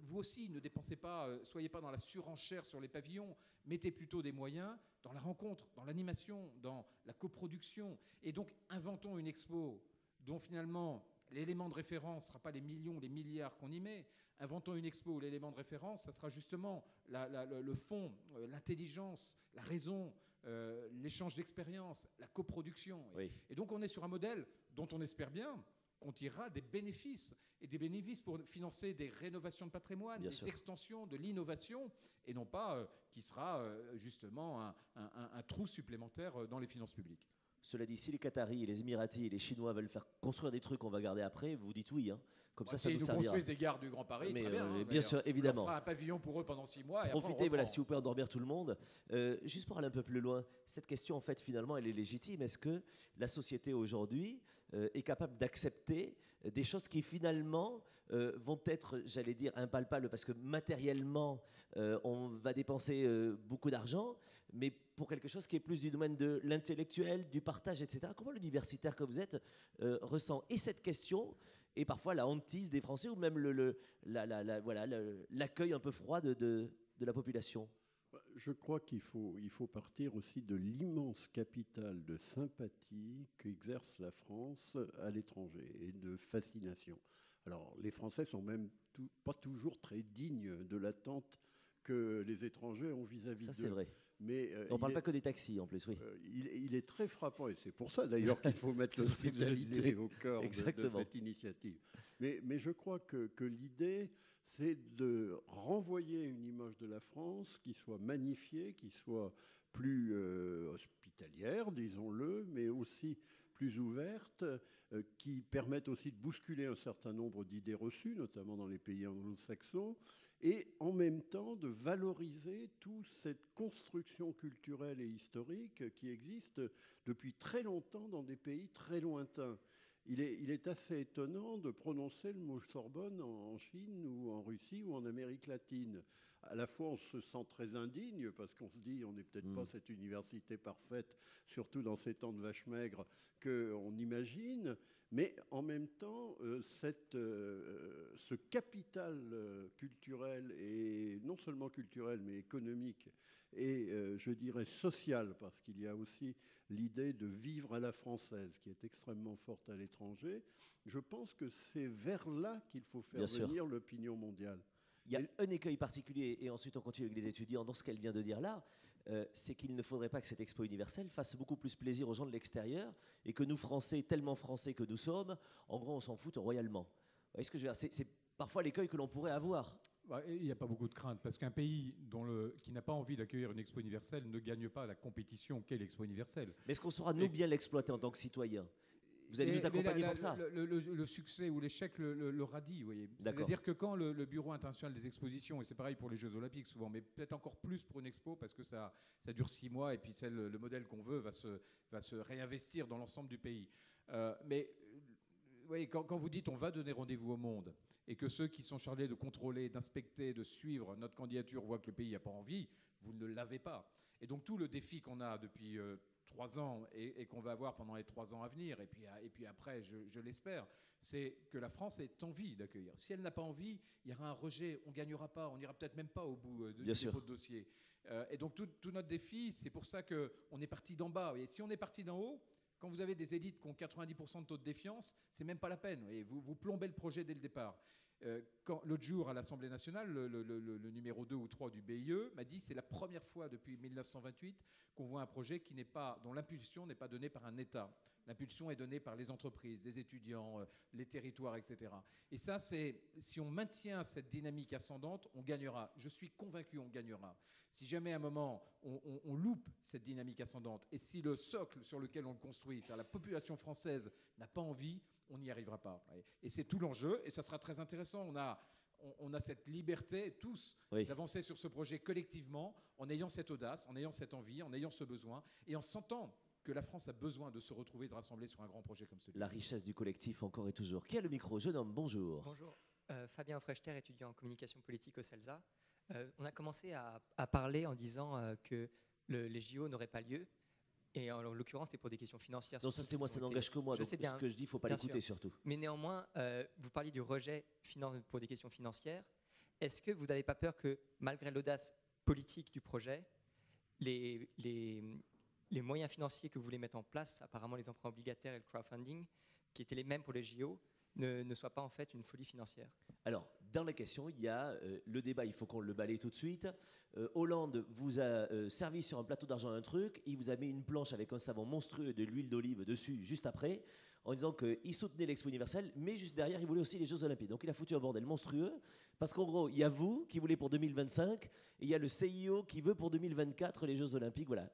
vous aussi, ne dépensez pas, soyez pas dans la surenchère sur les pavillons, mettez plutôt des moyens dans la rencontre, dans l'animation, dans la coproduction. Et donc, inventons une expo dont finalement l'élément de référence ne sera pas les millions, les milliards qu'on y met. Inventons une expo où l'élément de référence, ça sera justement le fond, l'intelligence, la raison, l'échange d'expériences, la coproduction. Oui. Et donc, on est sur un modèle dont on espère bien qu'on tirera des bénéfices, et des bénéfices pour financer des rénovations de patrimoine, bien des sûr. extensions, de l'innovation, et non pas qui sera justement un trou supplémentaire dans les finances publiques. Cela dit, si les Qataris, les Émiratis et les Chinois veulent faire construire des trucs qu'on va garder après, vous dites oui. Hein. Comme ça nous servira. Ils nous construisent des gares du Grand Paris, mais, très bien. Bien sûr, évidemment. On fera un pavillon pour eux pendant 6 mois. Profitez, voilà, si vous pouvez endormir tout le monde. Juste pour aller un peu plus loin, cette question, en fait, finalement, elle est légitime. Est-ce que la société aujourd'hui est capable d'accepter des choses qui, finalement, vont être, j'allais dire, impalpables, parce que matériellement, on va dépenser beaucoup d'argent, mais pour quelque chose qui est plus du domaine de l'intellectuel, du partage, etc. Comment l'universitaire que vous êtes ressent et cette question et parfois la hantise des Français ou même l'accueil un peu froid de la population? Je crois qu'il faut partir aussi de l'immense capital de sympathie qu'exerce la France à l'étranger et de fascination. Alors, les Français sont même pas toujours très dignes de l'attente que les étrangers ont vis-à-vis d'eux. Ça, c'est vrai. Mais, on ne parle pas que des taxis, en plus, oui. Il est très frappant, et c'est pour ça d'ailleurs qu'il faut mettre l'hospitalité au cœur de cette initiative. Mais je crois que l'idée, c'est de renvoyer une image de la France qui soit magnifiée, qui soit plus hospitalière, disons-le, mais aussi plus ouverte, qui permette aussi de bousculer un certain nombre d'idées reçues, notamment dans les pays anglo-saxons, et en même temps de valoriser toute cette construction culturelle et historique qui existe depuis très longtemps dans des pays très lointains. Il est assez étonnant de prononcer le mot Sorbonne en Chine ou en Russie ou en Amérique latine. À la fois, on se sent très indigne parce qu'on se dit on n'est peut-être pas cette université parfaite, surtout dans ces temps de vache maigre qu'on imagine, mais en même temps, ce capital culturel, et non seulement culturel, mais économique, et je dirais social, parce qu'il y a aussi l'idée de vivre à la française, qui est extrêmement forte à l'étranger, je pense que c'est vers là qu'il faut faire venir l'opinion mondiale. Il y a un écueil particulier, et ensuite on continue avec les étudiants, dans ce qu'elle vient de dire là, c'est qu'il ne faudrait pas que cette expo universelle fasse beaucoup plus plaisir aux gens de l'extérieur, et que nous, Français, tellement Français que nous sommes, en gros, on s'en fout royalement. Vous voyez ce que je veux dire ? C'est parfois l'écueil que l'on pourrait avoir. Il n'y a pas beaucoup de crainte, parce qu'un pays qui n'a pas envie d'accueillir une expo universelle ne gagne pas la compétition qu'est l'expo universelle. Mais est-ce qu'on saura, nous, bien l'exploiter en tant que citoyens ? Vous allez nous accompagner pour ça. Le succès ou l'échec le radie, vous voyez. C'est-à-dire que quand le Bureau international des expositions, et c'est pareil pour les Jeux olympiques souvent, mais peut-être encore plus pour une expo, parce que ça dure 6 mois, et puis le modèle qu'on veut va se réinvestir dans l'ensemble du pays. Mais vous voyez, quand vous dites on va donner rendez-vous au monde, et que ceux qui sont chargés de contrôler, d'inspecter, de suivre notre candidature voient que le pays n'a pas envie, vous ne l'avez pas. Et donc tout le défi qu'on a depuis 3 ans et qu'on va avoir pendant les 3 ans à venir, et puis après, je l'espère, c'est que la France ait envie d'accueillir. Si elle n'a pas envie, il y aura un rejet, on ne gagnera pas, on n'ira peut-être même pas au bout du dépôt de dossier. Et donc tout notre défi, c'est pour ça qu'on est parti d'en bas. Et si on est parti d'en haut, quand vous avez des élites qui ont 90% de taux de défiance, c'est même pas la peine. Et vous plombez le projet dès le départ. L'autre jour, à l'Assemblée nationale, le numéro 2 ou 3 du BIE m'a dit que c'est la première fois depuis 1928 qu'on voit un projet dont l'impulsion n'est pas donnée par un État. L'impulsion est donnée par les entreprises, les étudiants, les territoires, etc. Et ça, si on maintient cette dynamique ascendante, on gagnera. Je suis convaincu, on gagnera. Si jamais à un moment, on loupe cette dynamique ascendante, et si le socle sur lequel on le construit, c'est-à-dire la population française, n'a pas envie, on n'y arrivera pas. Et c'est tout l'enjeu, et ça sera très intéressant. On a cette liberté, tous, d'avancer sur ce projet collectivement, en ayant cette audace, en ayant cette envie, en ayant ce besoin, et en sentant que la France a besoin de se retrouver, de rassembler sur un grand projet comme celui-là. La richesse du collectif, encore et toujours. Qui a le micro ? Jeune homme, bonjour. Bonjour. Fabien Frechter, étudiant en communication politique au CELSA. On a commencé à parler en disant que les JO n'auraient pas lieu. Et en l'occurrence, c'est pour des questions financières. Non, ça c'est moi, ça n'engage que moi. Donc ce que je dis, il ne faut pas l'écouter surtout. Mais néanmoins, vous parliez du rejet pour des questions financières. Est-ce que vous n'avez pas peur que, malgré l'audace politique du projet, les moyens financiers que vous voulez mettre en place, apparemment les emprunts obligataires et le crowdfunding, qui étaient les mêmes pour les JO, ne soient pas en fait une folie financière? Alors, dans la question, il y a le débat, il faut qu'on le balaye tout de suite. Hollande vous a servi sur un plateau d'argent un truc, il vous a mis une planche avec un savon monstrueux et de l'huile d'olive dessus juste après, en disant qu'il soutenait l'Expo universelle, mais juste derrière, il voulait aussi les Jeux olympiques. Donc il a foutu un bordel monstrueux, parce qu'en gros, il y a vous qui voulez pour 2025, et il y a le CIO qui veut pour 2024 les Jeux olympiques. Voilà.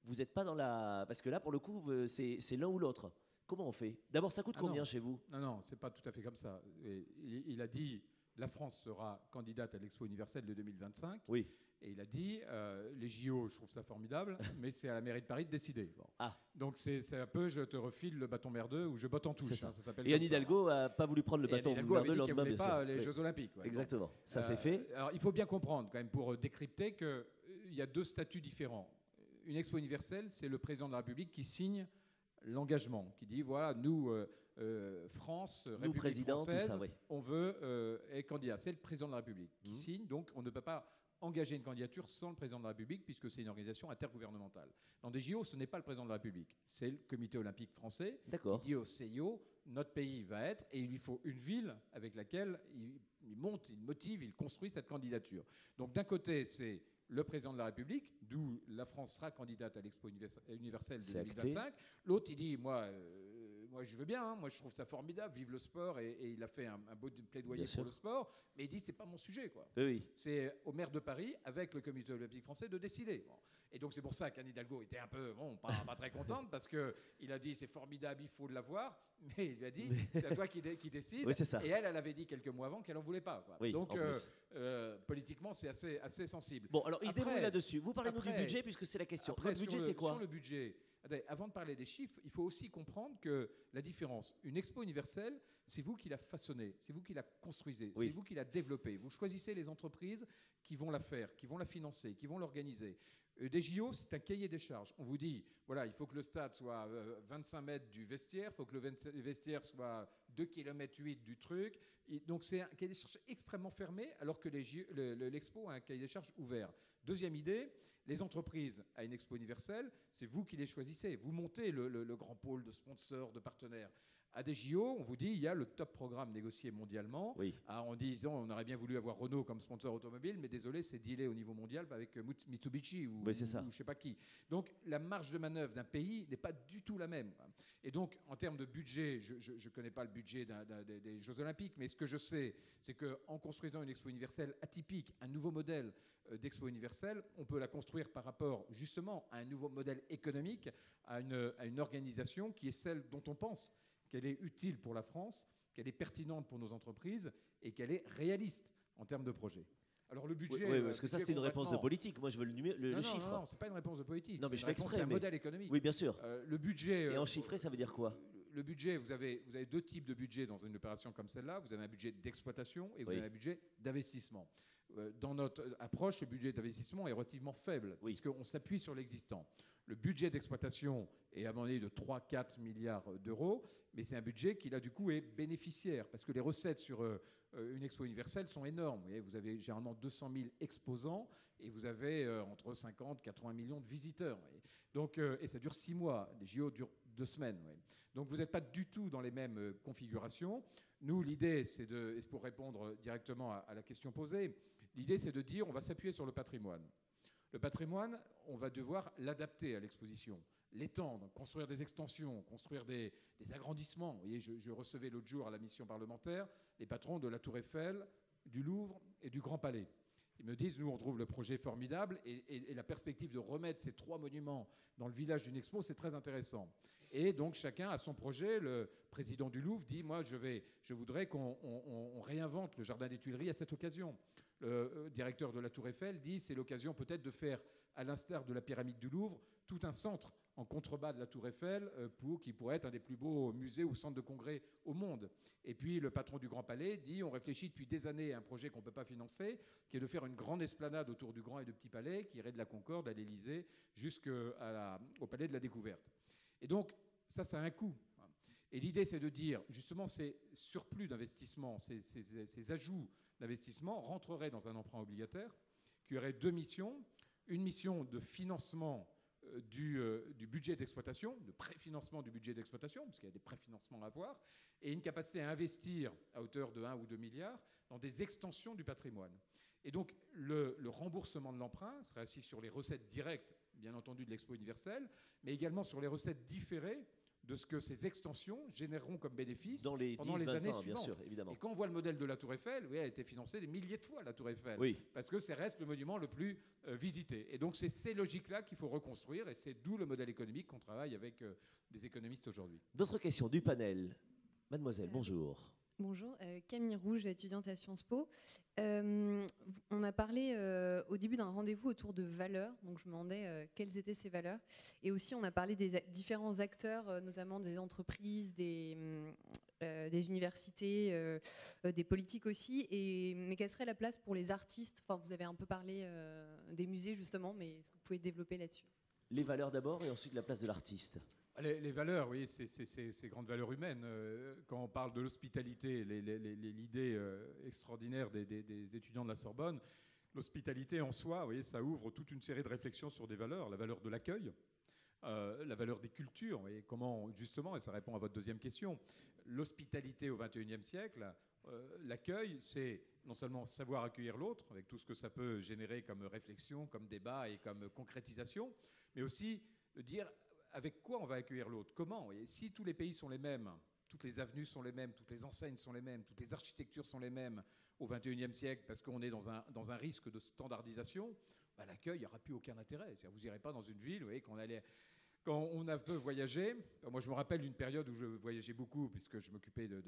Vous n'êtes pas dans la... Parce que là, pour le coup, c'est l'un ou l'autre. Comment on fait? D'abord, ça coûte combien chez vous? Non, c'est pas tout à fait comme ça. Il a dit la France sera candidate à l'Expo universelle de 2025. Oui. Et il a dit les JO, je trouve ça formidable, mais c'est à la mairie de Paris de décider. Bon. Ah. Donc c'est un peu je te refile le bâton merdeux ou je botte en touche. C'est ça. Hein, ça s'appelle et Anne Hidalgo n'a pas voulu prendre le bâton merdeux le lendemain. Elle ne voulait pas les Jeux Olympiques. Ouais. Exactement. Bon. Ça c'est fait. Alors il faut bien comprendre quand même pour décrypter qu'il y a 2 statuts différents. Une Expo universelle, c'est le président de la République qui signe l'engagement, qui dit voilà, nous, France, République française, on veut être candidat. C'est le président de la République qui signe, donc on ne peut pas engager une candidature sans le président de la République, puisque c'est une organisation intergouvernementale. Dans des JO, ce n'est pas le président de la République, c'est le comité olympique français qui dit au CIO, notre pays va être, et il lui faut une ville avec laquelle il monte, il motive, il construit cette candidature. Donc d'un côté, c'est le président de la République, d'où la France sera candidate à l'Expo universelle de 2025. L'autre, il dit, moi je veux bien, moi je trouve ça formidable, vive le sport, et il a fait un beau plaidoyer pour le sport, mais il dit, c'est pas mon sujet, quoi. Oui. C'est au maire de Paris, avec le comité olympique français, de décider. Bon. Et donc c'est pour ça qu'Anne Hidalgo était un peu, pas très contente, parce qu'il a dit, c'est formidable, il faut l'avoir, mais il lui a dit, c'est à toi qui décide. Oui, c'est ça. Et elle avait dit quelques mois avant qu'elle n'en voulait pas, quoi. Oui, donc politiquement, c'est assez sensible. Bon, alors il se débrouille là-dessus. Vous parlez-nous du budget, puisque c'est la question. Après, Votre budget, c'est quoi? Sur le budget, avant de parler des chiffres, il faut aussi comprendre que la différence, une expo universelle, c'est vous qui la façonnez, c'est vous qui la construisez, c'est vous qui la développez. Vous choisissez les entreprises qui vont la faire, qui vont la financer, qui vont l'organiser. Des JO, c'est un cahier des charges. On vous dit, voilà, il faut que le stade soit 25 mètres du vestiaire, il faut que le vestiaire soit 2,8 km du truc. Donc c'est un cahier des charges extrêmement fermé, alors que l'expo a un cahier des charges ouvert. Deuxième idée, les entreprises à une expo universelle, c'est vous qui les choisissez. Vous montez le grand pôle de sponsors, de partenaires. À des JO, on vous dit, il y a le top programme négocié mondialement. Oui. En disant, on aurait bien voulu avoir Renault comme sponsor automobile, mais désolé, c'est dealé au niveau mondial avec Mitsubishi ou je ne sais pas qui. Donc la marge de manœuvre d'un pays n'est pas du tout la même. Et donc, en termes de budget, je ne connais pas le budget des Jeux Olympiques, mais ce que je sais, c'est qu'en construisant une expo universelle atypique, un nouveau modèle d'expo universelle, on peut la construire par rapport justement à un nouveau modèle économique, à une organisation qui est celle dont on pense qu'elle est utile pour la France, qu'elle est pertinente pour nos entreprises et qu'elle est réaliste en termes de projet. Alors le budget... Oui, parce que ça, c'est une réponse de politique. Moi, je veux le chiffre. Non, ce n'est pas une réponse de politique. Non, mais je fais exprès. C'est un modèle économique. Oui, bien sûr. Le budget... Et en chiffré, ça veut dire quoi? Le budget, vous avez deux types de budget dans une opération comme celle-là. Vous avez un budget d'exploitation et vous avez un budget d'investissement. Dans notre approche, le budget d'investissement est relativement faible, puisqu'on s'appuie sur l'existant. Le budget d'exploitation est à mon avis de 3-4 milliards d'euros, mais c'est un budget qui, là, du coup, est bénéficiaire, parce que les recettes sur une expo universelle sont énormes. Vous avez généralement 200 000 exposants, et vous avez entre 50 et 80 millions de visiteurs. Donc, et ça dure 6 mois. Les JO durent 2 semaines. Donc, vous n'êtes pas du tout dans les mêmes configurations. Nous, l'idée, c'est de, et pour répondre directement à la question posée, l'idée, c'est de dire on va s'appuyer sur le patrimoine. Le patrimoine, on va devoir l'adapter à l'exposition, l'étendre, construire des extensions, construire des agrandissements. Vous voyez, je recevais l'autre jour à la mission parlementaire les patrons de la Tour Eiffel, du Louvre et du Grand Palais. Ils me disent, nous, on trouve le projet formidable et la perspective de remettre ces 3 monuments dans le village d'une expo, c'est très intéressant. Et donc, chacun a son projet. Le président du Louvre dit, moi, je voudrais qu'on réinvente le Jardin des Tuileries à cette occasion. Le directeur de la Tour Eiffel dit, c'est l'occasion peut-être de faire, à l'instar de la pyramide du Louvre, tout un centre en contrebas de la Tour Eiffel qui pourrait être un des plus beaux musées ou centres de congrès au monde. Et puis le patron du Grand Palais dit, on réfléchit depuis des années à un projet qu'on ne peut pas financer, qui est de faire une grande esplanade autour du Grand et du Petit Palais, qui irait de la Concorde à l'Élysée jusqu'au Palais de la Découverte. Et donc, ça a un coût. Et l'idée, c'est de dire, justement, ces surplus d'investissement, ces ajouts d'investissement rentreraient dans un emprunt obligataire qui aurait 2 missions. Une mission de financement du budget d'exploitation, de préfinancement du budget d'exploitation, parce qu'il y a des préfinancements à avoir, et une capacité à investir à hauteur de 1 ou 2 milliards dans des extensions du patrimoine. Et donc, le remboursement de l'emprunt serait assis sur les recettes directes, bien entendu, de l'Expo universelle, mais également sur les recettes différées de ce que ces extensions généreront comme bénéfice pendant les années suivantes. Bien sûr, évidemment. Et quand on voit le modèle de la Tour Eiffel, oui, elle a été financée des milliers de fois, la Tour Eiffel, parce que ça reste le monument le plus visité. Et donc, c'est ces logiques-là qu'il faut reconstruire, et c'est d'où le modèle économique qu'on travaille avec des économistes aujourd'hui. D'autres questions du panel? Mademoiselle, bonjour. Bonjour, Camille Rouge, étudiante à Sciences Po. On a parlé au début d'un rendez-vous autour de valeurs, donc je me demandais quelles étaient ces valeurs. Et aussi, on a parlé des différents acteurs, notamment des entreprises, des universités, des politiques aussi. Mais quelle serait la place pour les artistes? Enfin, vous avez un peu parlé des musées, justement, mais est-ce que vous pouvez développer là-dessus? Les valeurs d'abord et ensuite la place de l'artiste. Les valeurs, oui, c'est ces grandes valeurs humaines. Quand on parle de l'hospitalité, l'idée extraordinaire des étudiants de la Sorbonne, l'hospitalité en soi, vous voyez, ça ouvre toute une série de réflexions sur des valeurs, la valeur de l'accueil, la valeur des cultures, et comment, justement, et ça répond à votre deuxième question, l'hospitalité au XXIe siècle, l'accueil, c'est non seulement savoir accueillir l'autre, avec tout ce que ça peut générer comme réflexion, comme débat et comme concrétisation, mais aussi dire avec quoi on va accueillir l'autre, comment. Et si tous les pays sont les mêmes, toutes les avenues sont les mêmes, toutes les enseignes sont les mêmes, toutes les architectures sont les mêmes au XXIe siècle, parce qu'on est dans un risque de standardisation, bah, l'accueil, il n'y aura plus aucun intérêt. Vous n'irez pas dans une ville, vous voyez, quand on a peu voyagé, moi je me rappelle d'une période où je voyageais beaucoup, puisque je m'occupais de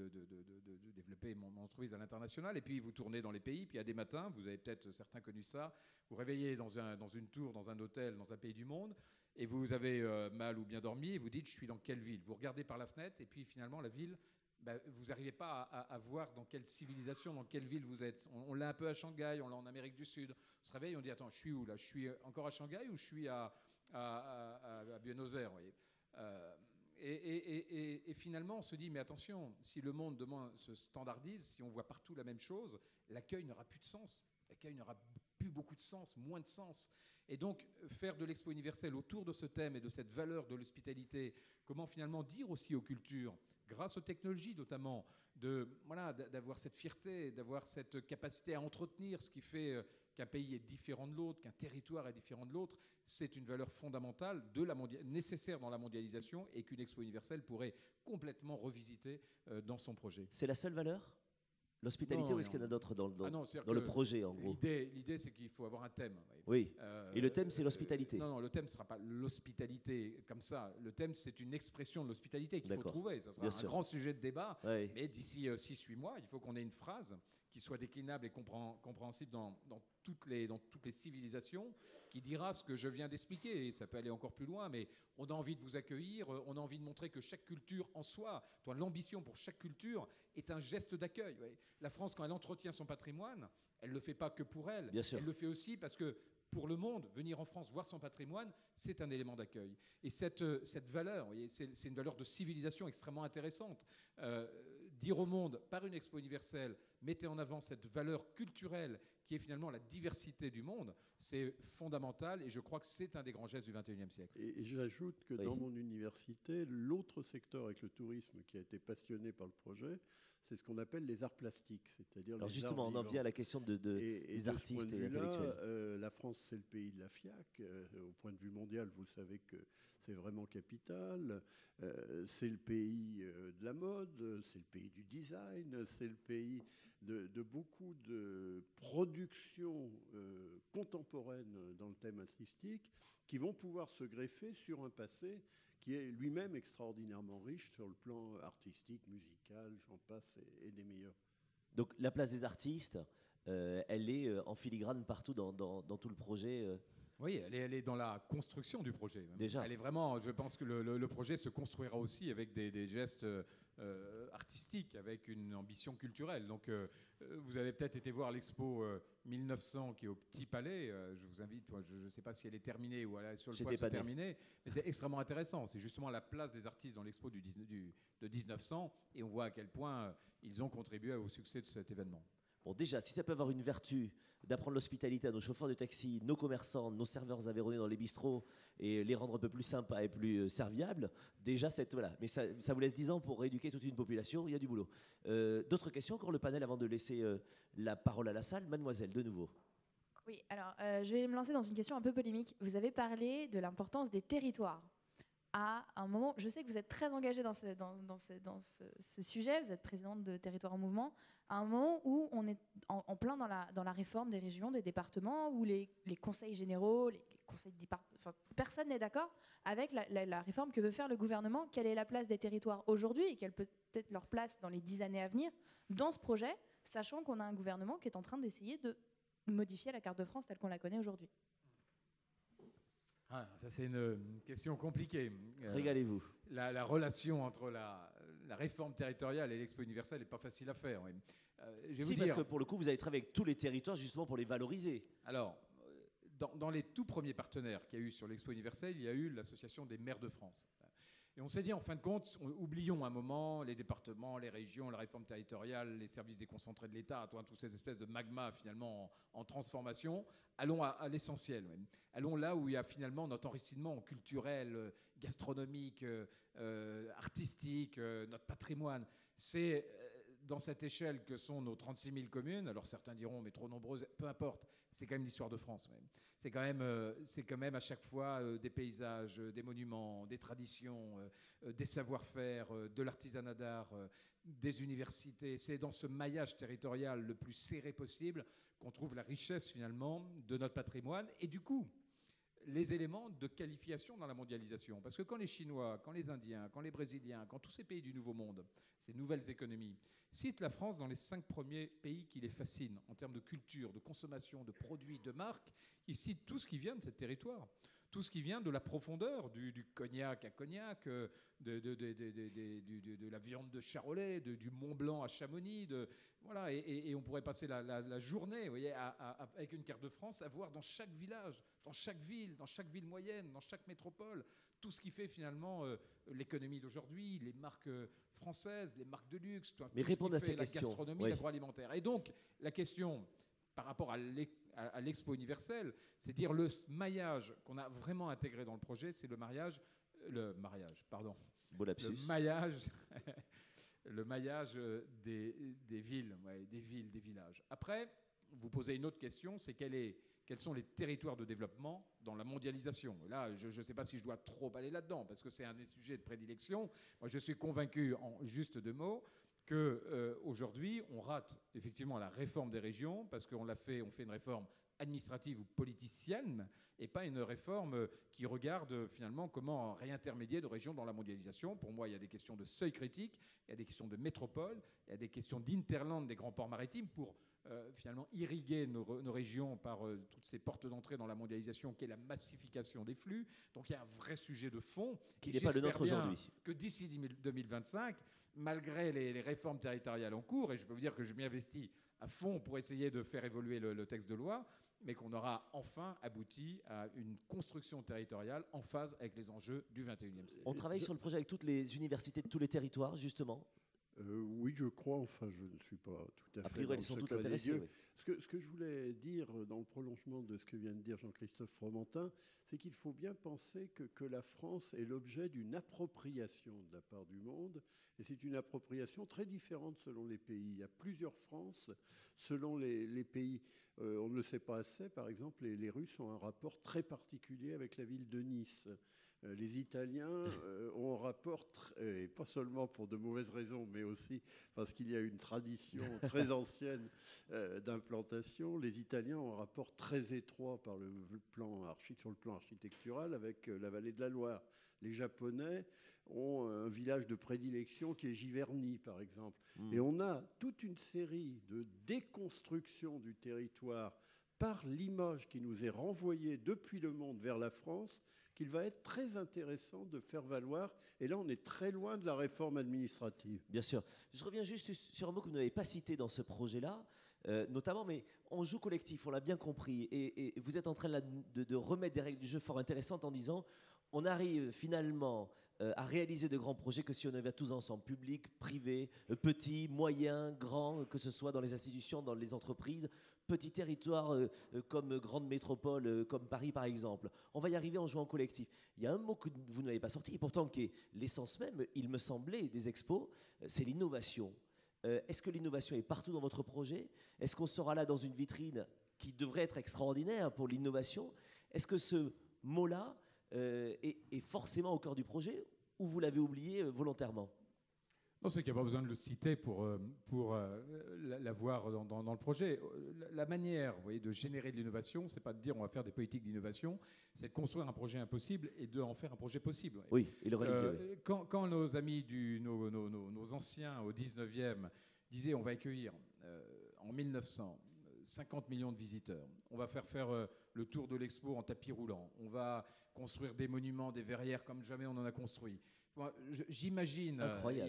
développer mon entreprise à l'international, et puis vous tournez dans les pays, puis il y a des matins, vous avez peut-être certains connu ça, vous réveillez dans une tour, dans un hôtel, dans un pays du monde, et vous avez mal ou bien dormi, et vous dites je suis dans quelle ville. Vous regardez par la fenêtre, et puis finalement la ville, bah, vous n'arrivez pas à voir dans quelle civilisation, dans quelle ville vous êtes. On l'a un peu à Shanghai, on l'a en Amérique du Sud. On se réveille, on dit attends, je suis où là? Je suis encore à Shanghai ou je suis à Buenos Aires, vous voyez. Et finalement, on se dit, mais attention, si le monde demain se standardise, si on voit partout la même chose, l'accueil n'aura plus de sens. L'accueil n'aura plus beaucoup de sens, moins de sens. Et donc, faire de l'Expo universelle autour de ce thème et de cette valeur de l'hospitalité, comment finalement dire aussi aux cultures, grâce aux technologies notamment, d'avoir cette fierté, d'avoir cette capacité à entretenir ce qui fait qu'un pays est différent de l'autre, qu'un territoire est différent de l'autre, c'est une valeur fondamentale nécessaire dans la mondialisation et qu'une Expo universelle pourrait complètement revisiter dans son projet. C'est la seule valeur ? L'hospitalité, ou est-ce qu'il y en a d'autres dans le projet, en gros? L'idée, c'est qu'il faut avoir un thème. Oui, et le thème, c'est l'hospitalité. Non, le thème ne sera pas l'hospitalité comme ça. Le thème, c'est une expression de l'hospitalité qu'il faut trouver. Ça sera un grand sujet de débat. Oui. Mais d'ici 6-8 mois, il faut qu'on ait une phrase qui soit déclinable et compréhensible dans toutes les civilisations, qui dira ce que je viens d'expliquer. Et ça peut aller encore plus loin, mais on a envie de vous accueillir, on a envie de montrer que chaque culture en soi, l'ambition pour chaque culture est un geste d'accueil. La France, quand elle entretient son patrimoine, elle ne le fait pas que pour elle. Elle le fait aussi parce que pour le monde, venir en France voir son patrimoine, c'est un élément d'accueil. Et cette valeur, c'est une valeur de civilisation extrêmement intéressante. Dire au monde, par une expo universelle, mettez en avant cette valeur culturelle qui est finalement la diversité du monde, c'est fondamental et je crois que c'est un des grands gestes du XXIe siècle. Et j'ajoute que dans mon université, l'autre secteur avec le tourisme qui a été passionné par le projet, c'est ce qu'on appelle les arts plastiques, c'est-à-dire les justement, arts on en vient à la question des artistes et intellectuels. La France, c'est le pays de la FIAC. Au point de vue mondial, vous savez que c'est vraiment capital. C'est le pays de la mode, c'est le pays du design, c'est le pays de beaucoup de productions contemporaines dans le thème artistique qui vont pouvoir se greffer sur un passé qui est lui-même extraordinairement riche sur le plan artistique, musical, j'en passe, et des meilleurs. Donc la place des artistes, elle est en filigrane partout dans tout le projet Oui, elle est dans la construction du projet. Même. Déjà. Elle est vraiment, je pense que le projet se construira aussi avec des gestes artistiques, avec une ambition culturelle. Donc vous avez peut-être été voir l'expo 1900 qui est au Petit Palais. Je vous invite, je ne sais pas si elle est terminée ou elle est sur le point de se terminer, mais c'est extrêmement intéressant. C'est justement la place des artistes dans l'expo de 1900 et on voit à quel point ils ont contribué au succès de cet événement. Bon, déjà, si ça peut avoir une vertu d'apprendre l'hospitalité à nos chauffeurs de taxi, nos commerçants, nos serveurs aveyronnais dans les bistrots et les rendre un peu plus sympas et plus serviables, déjà, voilà. Mais ça vous laisse 10 ans pour rééduquer toute une population, il y a du boulot. D'autres questions encore le panel avant de laisser la parole à la salle? Mademoiselle, de nouveau. Oui, alors je vais me lancer dans une question un peu polémique. Vous avez parlé de l'importance des territoires. À un moment, je sais que vous êtes très engagée dans ce sujet, vous êtes présidente de Territoire en Mouvement, à un moment où on est en plein dans la réforme des régions, des départements, où les conseils généraux, les conseils de département, enfin, personne n'est d'accord avec la réforme que veut faire le gouvernement. Quelle est la place des territoires aujourd'hui et quelle peut être leur place dans les 10 années à venir dans ce projet, sachant qu'on a un gouvernement qui est en train d'essayer de modifier la carte de France telle qu'on la connaît aujourd'hui? Ça, c'est une question compliquée. Régalez-vous. La relation entre la réforme territoriale et l'Expo universelle n'est pas facile à faire. Parce que pour le coup, vous avez travaillé avec tous les territoires justement pour les valoriser. Alors, dans les tout premiers partenaires qu'il y a eu sur l'Expo universelle, il y a eu l'Association des maires de France. Et on s'est dit, en fin de compte, oublions un moment les départements, les régions, la réforme territoriale, les services déconcentrés de l'État, toutes ces espèces de magma finalement en transformation. Allons à l'essentiel. Allons là où il y a finalement notre enrichissement culturel, gastronomique, artistique, notre patrimoine. C'est dans cette échelle que sont nos 36 000 communes. Alors certains diront, mais trop nombreuses, peu importe. C'est quand même l'histoire de France. Même. C'est quand même à chaque fois des paysages, des monuments, des traditions, des savoir-faire, de l'artisanat d'art, des universités. C'est dans ce maillage territorial le plus serré possible qu'on trouve la richesse finalement de notre patrimoine et du coup les éléments de qualification dans la mondialisation. Parce que quand les Chinois, quand les Indiens, quand les Brésiliens, quand tous ces pays du Nouveau Monde, ces nouvelles économies, citent la France dans les 5 premiers pays qui les fascinent en termes de culture, de consommation, de produits, de marques, ils citent tout ce qui vient de ces territoires. Tout ce qui vient de la profondeur, du cognac à Cognac, de la viande de Charolais, du Mont Blanc à Chamonix. Voilà, et on pourrait passer la journée, vous voyez, avec une carte de France, à voir dans chaque village, dans chaque ville moyenne, dans chaque métropole, tout ce qui fait finalement l'économie d'aujourd'hui, les marques françaises, les marques de luxe, tout mais ce qui fait la question. gastronomie, l'agroalimentaire. Et donc, la question par rapport à l'Expo universelle, c'est dire le maillage qu'on a vraiment intégré dans le projet, c'est le maillage, le maillage des villes, des villages. Après, vous posez une autre question, c'est quels sont les territoires de développement dans la mondialisation. Là, je ne sais pas si je dois trop aller là-dedans, parce que c'est un des sujets de prédilection. Moi, je suis convaincu, en juste 2 mots, qu'aujourd'hui, on rate effectivement la réforme des régions, parce qu'on fait une réforme administrative ou politicienne, et pas une réforme qui regarde finalement comment réintermédier de régions dans la mondialisation. Pour moi, il y a des questions de seuil critique, il y a des questions de métropole, il y a des questions d'interland des grands ports maritimes pour finalement irriguer nos régions par toutes ces portes d'entrée dans la mondialisation, qui est la massification des flux. Donc il y a un vrai sujet de fond. Qui n'est pas le nôtre aujourd'hui. Que d'ici 2025, malgré les réformes territoriales en cours, et je peux vous dire que je m'y investis à fond pour essayer de faire évoluer le texte de loi, mais qu'on aura enfin abouti à une construction territoriale en phase avec les enjeux du XXIe siècle. On travaille sur le projet avec toutes les universités de tous les territoires, justement. Oui, je crois. Enfin, je ne suis pas tout à fait. A priori, elles sont toutes intéressées. Oui. Ce que je voulais dire dans le prolongement de ce que vient de dire Jean-Christophe Fromentin, c'est qu'il faut bien penser que la France est l'objet d'une appropriation de la part du monde. Et c'est une appropriation très différente selon les pays. Il y a plusieurs France selon les pays. On ne le sait pas assez. Par exemple, les Russes ont un rapport très particulier avec la ville de Nice. Les Italiens ont un rapport, et pas seulement pour de mauvaises raisons, mais aussi parce qu'il y a une tradition très ancienne d'implantation. Les Italiens ont un rapport très étroit sur le plan architectural avec la vallée de la Loire. Les Japonais ont un village de prédilection qui est Giverny, par exemple. Et on a toute une série de déconstructions du territoire par l'image qui nous est renvoyée depuis le monde vers la France, qu'il va être très intéressant de faire valoir. Et là, on est très loin de la réforme administrative. Bien sûr. Je reviens juste sur un mot que vous n'avez pas cité dans ce projet-là, notamment, mais on joue collectif, on l'a bien compris. Et vous êtes en train de remettre des règles du jeu fort intéressantes en disant on arrive finalement à réaliser de grands projets que si on avait tous ensemble, public, privé, petit, moyen, grand, que ce soit dans les institutions, dans les entreprises, petits territoires comme grandes métropoles, comme Paris par exemple. On va y arriver en jouant collectif. Il y a un mot que vous n'avez pas sorti, et pourtant qui est l'essence même, il me semblait, des expos, c'est l'innovation. Est-ce que l'innovation est partout dans votre projet? Est-ce qu'on sera là dans une vitrine qui devrait être extraordinaire pour l'innovation? Est-ce que ce mot-là est forcément au cœur du projet ou vous l'avez oublié volontairement? Non, c'est qu'il n'y a pas besoin de le citer pour l'avoir dans le projet. La manière, vous voyez, de générer de l'innovation, c'est pas de dire on va faire des politiques d'innovation, c'est de construire un projet impossible et d'en faire un projet possible. Oui, et le réaliser. Oui. Quand nos amis, nos anciens au 19e disaient on va accueillir en 1900 50 millions de visiteurs, on va faire le tour de l'expo en tapis roulant, on va construire des monuments, des verrières comme jamais on en a construit. J'imagine,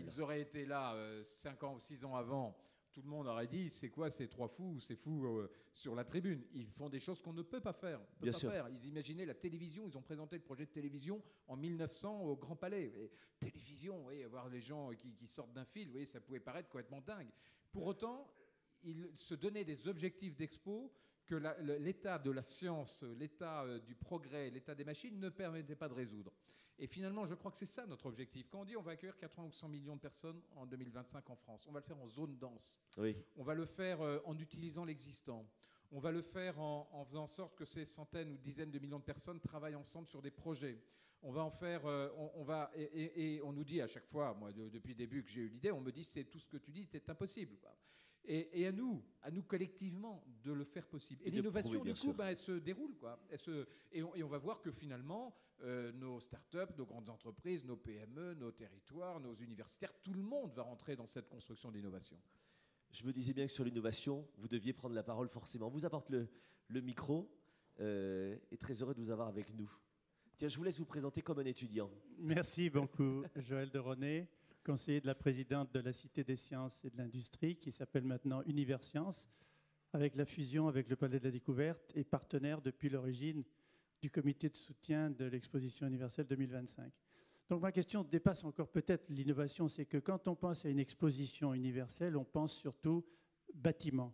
ils auraient été là 5 ans ou 6 ans avant, tout le monde aurait dit, c'est quoi ces trois fous, ces fous sur la tribune? Ils font des choses qu'on ne peut pas faire. Bien sûr. Ils imaginaient la télévision, ils ont présenté le projet de télévision en 1900 au Grand Palais. Et télévision, vous voyez, voir les gens qui sortent d'un fil, vous voyez, ça pouvait paraître complètement dingue. Pour autant, ils se donnaient des objectifs d'expo que l'état de la science, l'état du progrès, l'état des machines ne permettait pas de résoudre. Et finalement, je crois que c'est ça notre objectif. Quand on dit on va accueillir 80 ou 100 millions de personnes en 2025 en France, on va le faire en zone dense. Oui. On va le faire en utilisant l'existant. On va le faire en faisant en sorte que ces centaines ou dizaines de millions de personnes travaillent ensemble sur des projets. On va en faire, et on nous dit à chaque fois, moi depuis le début que j'ai eu l'idée, on me dit c'est tout ce que tu dis, c'est impossible, quoi. Et à nous collectivement, de le faire possible. Et l'innovation, du coup, elle se déroule, quoi. Et on va voir que finalement, nos startups, nos grandes entreprises, nos PME, nos territoires, nos universitaires, tout le monde va rentrer dans cette construction d'innovation. Je me disais bien que sur l'innovation, vous deviez prendre la parole forcément. On vous apporte le micro et très heureux de vous avoir avec nous. Tiens, je vous laisse vous présenter comme un étudiant. Merci beaucoup, Joël de Roné, conseiller de la présidente de la Cité des sciences et de l'industrie, qui s'appelle maintenant Universcience, avec la fusion avec le Palais de la Découverte et partenaire depuis l'origine du comité de soutien de l'exposition universelle 2025. Donc ma question dépasse encore peut-être l'innovation, c'est que quand on pense à une exposition universelle, on pense surtout bâtiment,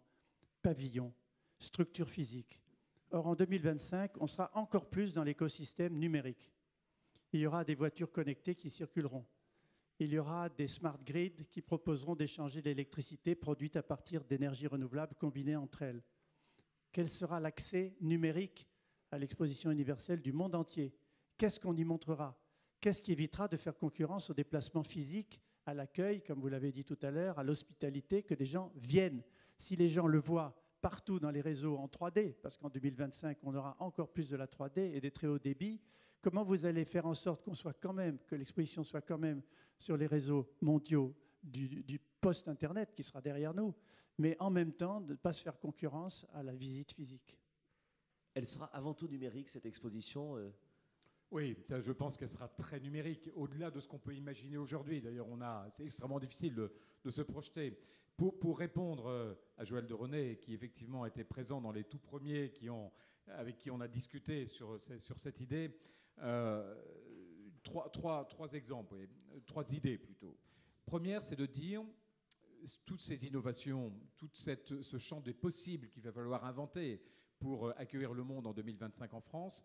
pavillon, structure physique. Or, en 2025, on sera encore plus dans l'écosystème numérique. Il y aura des voitures connectées qui circuleront. Il y aura des smart grids qui proposeront d'échanger l'électricité produite à partir d'énergies renouvelables combinées entre elles. Quel sera l'accès numérique à l'exposition universelle du monde entier? Qu'est-ce qu'on y montrera? Qu'est-ce qui évitera de faire concurrence au déplacement physique, à l'accueil, comme vous l'avez dit tout à l'heure, à l'hospitalité, que les gens viennent? Si les gens le voient partout dans les réseaux en 3D, parce qu'en 2025, on aura encore plus de la 3D et des très hauts débits, comment vous allez faire en sorte que l'exposition soit quand même sur les réseaux mondiaux du post-Internet qui sera derrière nous, mais en même temps de ne pas se faire concurrence à la visite physique? Elle sera avant tout numérique, cette exposition Oui, ça, je pense qu'elle sera très numérique, au-delà de ce qu'on peut imaginer aujourd'hui. D'ailleurs, c'est extrêmement difficile de se projeter. Pour répondre à Joël de Roné, qui effectivement était présent dans les tout premiers avec qui on a discuté sur cette idée, trois exemples, trois idées plutôt. Première, c'est de dire toutes ces innovations, ce champ des possibles qu'il va falloir inventer pour accueillir le monde en 2025 en France,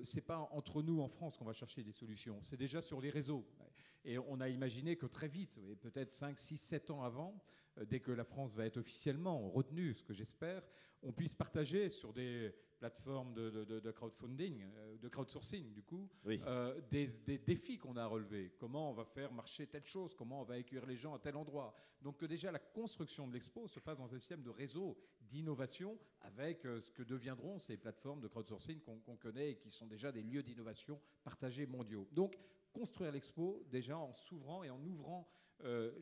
c'est pas entre nous en France qu'on va chercher des solutions, c'est déjà sur les réseaux. Et on a imaginé que très vite, peut-être 5, 6, 7 ans avant, dès que la France va être officiellement retenue, ce que j'espère, on puisse partager sur des plateformes de crowdfunding, de crowdsourcing du coup, oui. Des défis qu'on a à relever. Comment on va faire marcher telle chose, comment on va accueillir les gens à tel endroit. Donc que déjà la construction de l'expo se fasse dans un système de réseau d'innovation avec ce que deviendront ces plateformes de crowdsourcing qu'on connaît et qui sont déjà des lieux d'innovation partagés mondiaux. Donc construire l'expo déjà en s'ouvrant et en ouvrant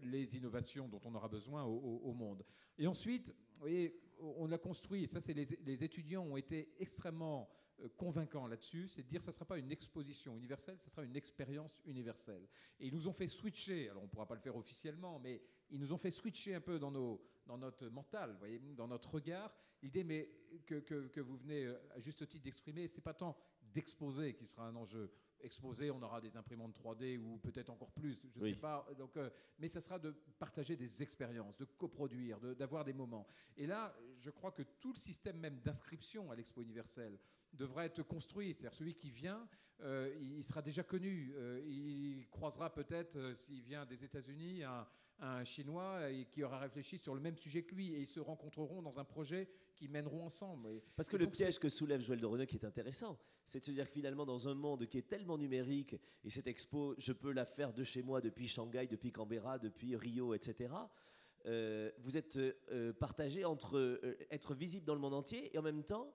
les innovations dont on aura besoin au monde. Et ensuite, vous voyez, on a construit, et ça c'est les étudiants ont été extrêmement convaincants là-dessus, c'est de dire que ça ne sera pas une exposition universelle, ça sera une expérience universelle. Et ils nous ont fait switcher, alors on ne pourra pas le faire officiellement, mais ils nous ont fait switcher un peu dans notre mental, vous voyez, dans notre regard, l'idée mais que vous venez à juste titre d'exprimer, c'est pas tant d'exposer qui sera un enjeu. Exposer, on aura des imprimantes 3D ou peut-être encore plus, je ne sais pas. Donc, mais ça sera de partager des expériences, de coproduire, d'avoir des moments. Et là, je crois que tout le système même d'inscription à l'Expo universelle devra être construit. C'est-à-dire celui qui vient, il sera déjà connu. Il croisera peut-être, s'il vient des États-Unis, un Chinois qui aura réfléchi sur le même sujet que lui et ils se rencontreront dans un projet qu'ils mèneront ensemble. Parce que le piège que soulève Joël de Roné qui est intéressant, c'est de se dire que finalement dans un monde qui est tellement numérique, et cette expo, je peux la faire de chez moi depuis Shanghai, depuis Canberra, depuis Rio, etc., vous êtes partagé entre être visible dans le monde entier et en même temps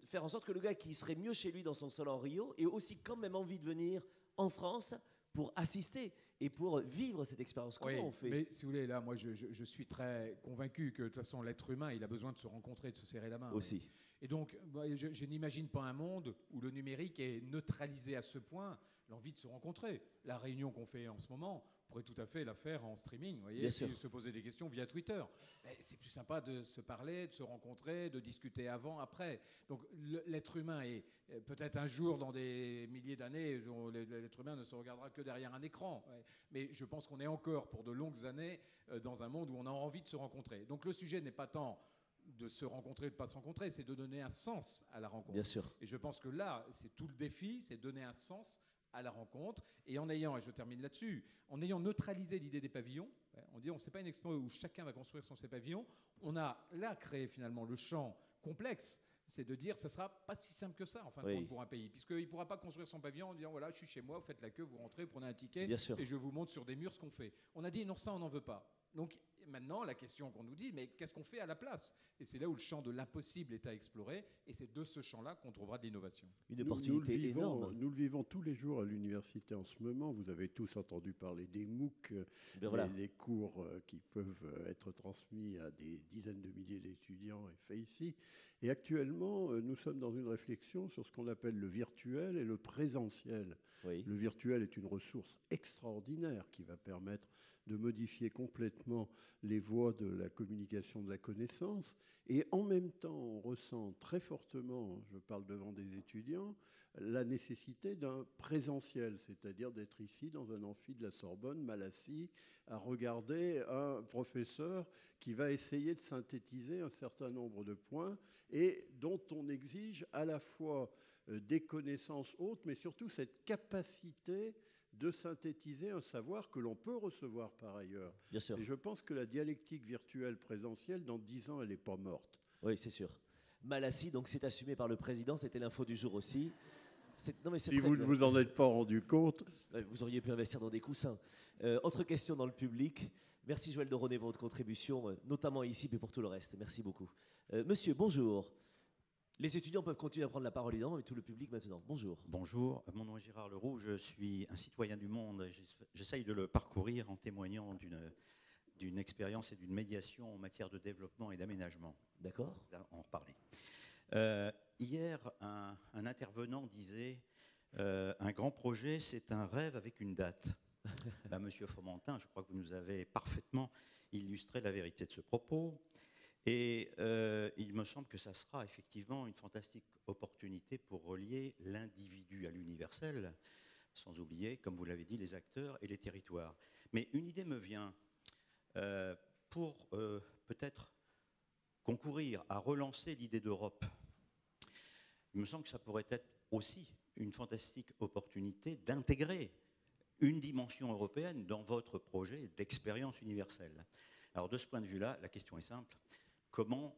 faire en sorte que le gars qui serait mieux chez lui dans son salon en Rio ait aussi quand même envie de venir en France pour assister et pour vivre cette expérience. Comment on fait? Mais si vous voulez, là, moi, je suis très convaincu que de toute façon, l'être humain, il a besoin de se rencontrer, de se serrer la main. Aussi. Et donc, je n'imagine pas un monde où le numérique est neutralisé à ce point l'envie de se rencontrer. La réunion qu'on fait en ce moment, on pourrait tout à fait la faire en streaming, vous voyez, et se poser des questions via Twitter. C'est plus sympa de se parler, de se rencontrer, de discuter avant, après. Donc l'être humain est peut-être un jour, dans des milliers d'années, l'être humain ne se regardera que derrière un écran. Mais je pense qu'on est encore pour de longues années dans un monde où on a envie de se rencontrer. Donc le sujet n'est pas tant de se rencontrer ou de ne pas se rencontrer, c'est de donner un sens à la rencontre. Bien sûr. Et je pense que là, c'est tout le défi, c'est donner un sens à la rencontre, et en ayant, et je termine là-dessus, en ayant neutralisé l'idée des pavillons, on dit on ne sait pas une expo où chacun va construire ses pavillons, on a là créé finalement le champ complexe, c'est de dire ça ne sera pas si simple que ça en fin de compte pour un pays, puisqu'il ne pourra pas construire son pavillon en disant voilà je suis chez moi, vous faites la queue, vous rentrez, vous prenez un ticket, et je vous montre sur des murs ce qu'on fait. On a dit non, ça on n'en veut pas. Donc maintenant, la question qu'on nous dit, mais qu'est-ce qu'on fait à la place? Et c'est là où le champ de l'impossible est à explorer, et c'est de ce champ-là qu'on trouvera de l'innovation. Une opportunité énorme. Nous le vivons tous les jours à l'université en ce moment. Vous avez tous entendu parler des MOOC, les cours qui peuvent être transmis à des dizaines de milliers d'étudiants et faits ici. Et actuellement, nous sommes dans une réflexion sur ce qu'on appelle le virtuel et le présentiel. Le virtuel est une ressource extraordinaire qui va permettre de modifier complètement les voies de la communication de la connaissance. Et en même temps, on ressent très fortement, je parle devant des étudiants, la nécessité d'un présentiel, c'est-à-dire d'être ici dans un amphi de la Sorbonne, mal assis, à regarder un professeur qui va essayer de synthétiser un certain nombre de points et dont on exige à la fois des connaissances hautes, mais surtout cette capacité de synthétiser un savoir que l'on peut recevoir par ailleurs. Bien sûr. Et je pense que la dialectique virtuelle présentielle, dans 10 ans, elle n'est pas morte. Oui, c'est sûr. Malassi, donc c'est assumé par le président, c'était l'info du jour aussi. Non, mais si vous ne vous en êtes pas rendu compte... Vous auriez pu investir dans des coussins. Autre question dans le public. Merci Joël de Roné pour votre contribution, notamment ici, mais pour tout le reste. Merci beaucoup. Monsieur, bonjour. Les étudiants peuvent continuer à prendre la parole, évidemment, mais tout le public maintenant. Bonjour. Bonjour, mon nom est Gérard Leroux, je suis un citoyen du monde. J'essaye de le parcourir en témoignant d'une expérience et d'une médiation en matière de développement et d'aménagement. D'accord. On en reparler. Hier, un intervenant disait un grand projet, c'est un rêve avec une date. Monsieur Fomentin, je crois que vous nous avez parfaitement illustré la vérité de ce propos. Et il me semble que ça sera effectivement une fantastique opportunité pour relier l'individu à l'universel, sans oublier, comme vous l'avez dit, les acteurs et les territoires. Mais une idée me vient pour peut-être concourir à relancer l'idée d'Europe. Il me semble que ça pourrait être aussi une fantastique opportunité d'intégrer une dimension européenne dans votre projet d'expérience universelle. Alors de ce point de vue-là, la question est simple. Comment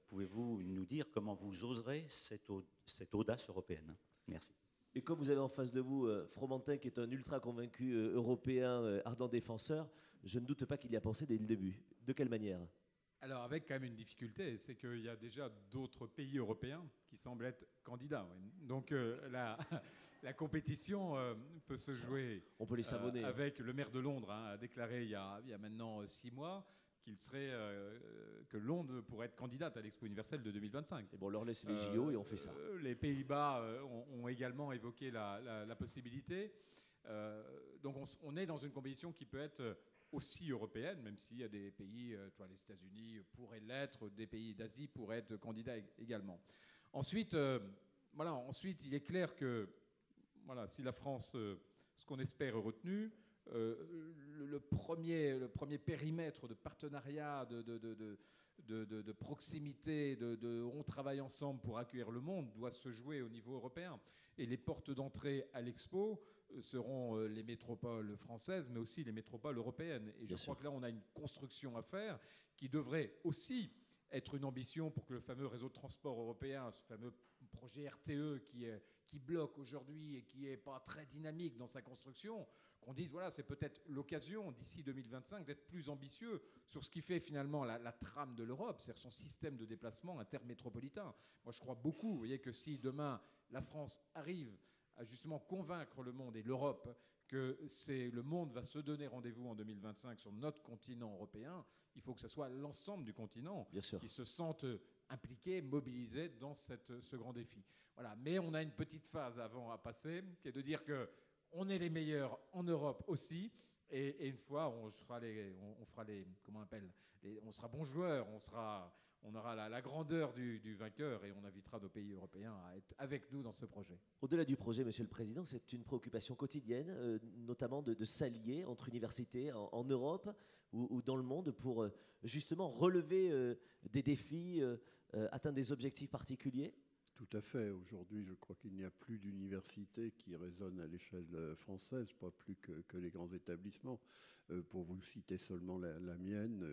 pouvez-vous nous dire comment vous oserez cette audace européenne? Merci. Et comme vous avez en face de vous Fromentin, qui est un ultra convaincu européen, ardent défenseur, je ne doute pas qu'il y a pensé dès le début. De quelle manière? Alors avec quand même une difficulté, c'est qu'il y a déjà d'autres pays européens qui semblent être candidats. Donc la compétition peut se jouer. On peut les savonner. Avec le maire de Londres a déclaré il y a maintenant 6 mois que Londres pourrait être candidate à l'Expo universelle de 2025. Et bon, on leur laisse les JO et on fait ça. Les Pays-Bas ont également évoqué la possibilité. Donc on est dans une compétition qui peut être aussi européenne, même s'il y a des pays, les États-Unis pourraient l'être, des pays d'Asie pourraient être candidats également. Ensuite, il est clair que si la France, ce qu'on espère, est retenu, le premier périmètre de partenariat, de proximité, on travaille ensemble pour accueillir le monde, doit se jouer au niveau européen. Et les portes d'entrée à l'Expo seront les métropoles françaises, mais aussi les métropoles européennes. Et je crois que là, on a une construction à faire qui devrait aussi être une ambition pour que le fameux réseau de transport européen, ce fameux projet RTE qui bloque aujourd'hui et qui n'est pas très dynamique dans sa construction, qu'on dise, voilà, c'est peut-être l'occasion d'ici 2025 d'être plus ambitieux sur ce qui fait finalement la trame de l'Europe, c'est-à-dire son système de déplacement intermétropolitain. Moi, je crois beaucoup, vous voyez, que si demain la France arrive à justement convaincre le monde et l'Europe que le monde va se donner rendez-vous en 2025 sur notre continent européen, il faut que ce soit l'ensemble du continent qui se sente impliqués, mobilisés dans ce grand défi. Voilà. Mais on a une petite phase avant à passer, qui est de dire qu'on est les meilleurs en Europe aussi. Et une fois, on sera comment on appelle, on sera bons joueurs, on aura la grandeur du vainqueur et on invitera nos pays européens à être avec nous dans ce projet. Au-delà du projet, Monsieur le Président, c'est une préoccupation quotidienne, notamment de s'allier entre universités en Europe ou dans le monde pour justement relever des défis, atteindre des objectifs particuliers. Tout à fait. Aujourd'hui, je crois qu'il n'y a plus d'universités qui résonnent à l'échelle française, pas plus que les grands établissements. Pour vous citer seulement la mienne,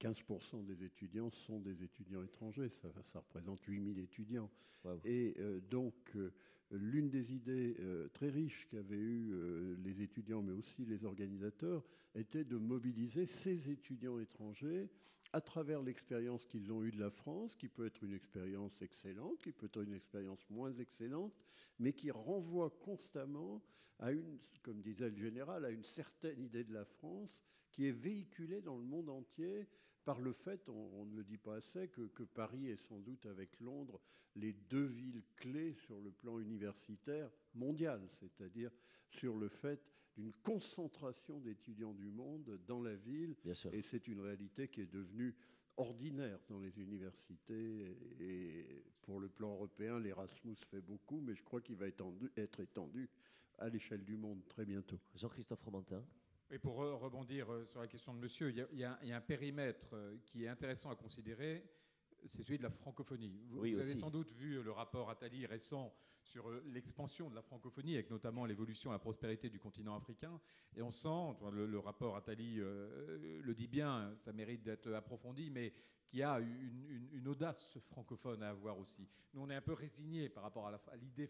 15% des étudiants sont des étudiants étrangers. Ça représente 8000 étudiants. Wow. Et donc, l'une des idées très riches qu'avaient eu les étudiants, mais aussi les organisateurs, était de mobiliser ces étudiants étrangers à travers l'expérience qu'ils ont eue de la France, qui peut être une expérience excellente, qui peut être une expérience moins excellente, mais qui renvoie constamment à comme disait le général, à une certaine idée de la France qui est véhiculée dans le monde entier par le fait, on ne le dit pas assez, que Paris est sans doute avec Londres les deux villes clés sur le plan universitaire mondial, c'est-à-dire sur le fait d'une concentration d'étudiants du monde dans la ville. Et c'est une réalité qui est devenue ordinaire dans les universités. Et pour le plan européen, l'Erasmus fait beaucoup, mais je crois qu'il va être étendu à l'échelle du monde très bientôt. Jean-Christophe Fromentin. Et pour rebondir sur la question de monsieur, il y a un périmètre qui est intéressant à considérer, c'est celui de la francophonie. Vous avez sans doute vu le rapport Attali récent sur l'expansion de la francophonie, avec notamment l'évolution et la prospérité du continent africain. Et on sent, le rapport Attali le dit bien, ça mérite d'être approfondi, mais qu'il y a une audace francophone à avoir aussi. Nous, on est un peu résignés par rapport à l'idée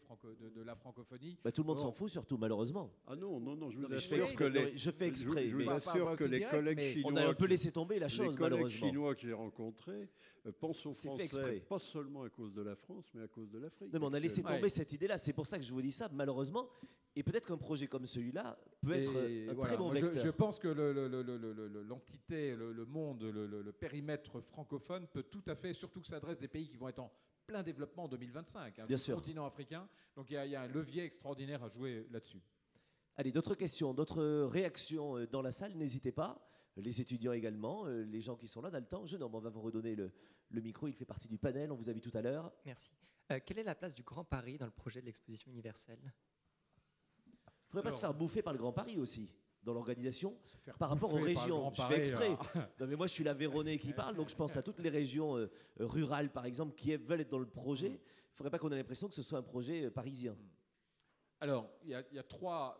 de la francophonie. Bah, tout le monde s'en fout, surtout, malheureusement. Ah non, je vous assure que je fais exprès. Je vous assure que les collègues chinois... On a un peu laissé tomber la chose, malheureusement. Les collègues chinois que j'ai rencontrés pensent aux Français, pas seulement à cause de la France, mais à cause de l'Afrique. Non, mais on a laissé tomber cette idée-là. C'est pour ça que je vous dis ça, malheureusement. Et peut-être qu'un projet comme celui-là peut être un très bon vecteur. Je pense que l'entité, le monde, le périmètre francophone peut tout à fait, surtout que ça adresse des pays qui vont être en plein développement en 2025, Bien sûr. Continent africain. Donc il y a un levier extraordinaire à jouer là-dessus. Allez, d'autres questions, d'autres réactions dans la salle, n'hésitez pas. Les étudiants également, les gens qui sont là dans le temps. Jeune homme, on va vous redonner le micro, il fait partie du panel, on vous a vu tout à l'heure. Merci. Quelle est la place du Grand Paris dans le projet de l'exposition universelle ? Il ne faudrait pas se faire bouffer par le Grand Paris aussi, dans l'organisation, par rapport aux régions. Je fais exprès. Non, mais moi, je suis l'Aveyronais qui parle, donc je pense à toutes les régions rurales, par exemple, qui veulent être dans le projet. Il ne faudrait pas qu'on ait l'impression que ce soit un projet parisien. Alors, il y a trois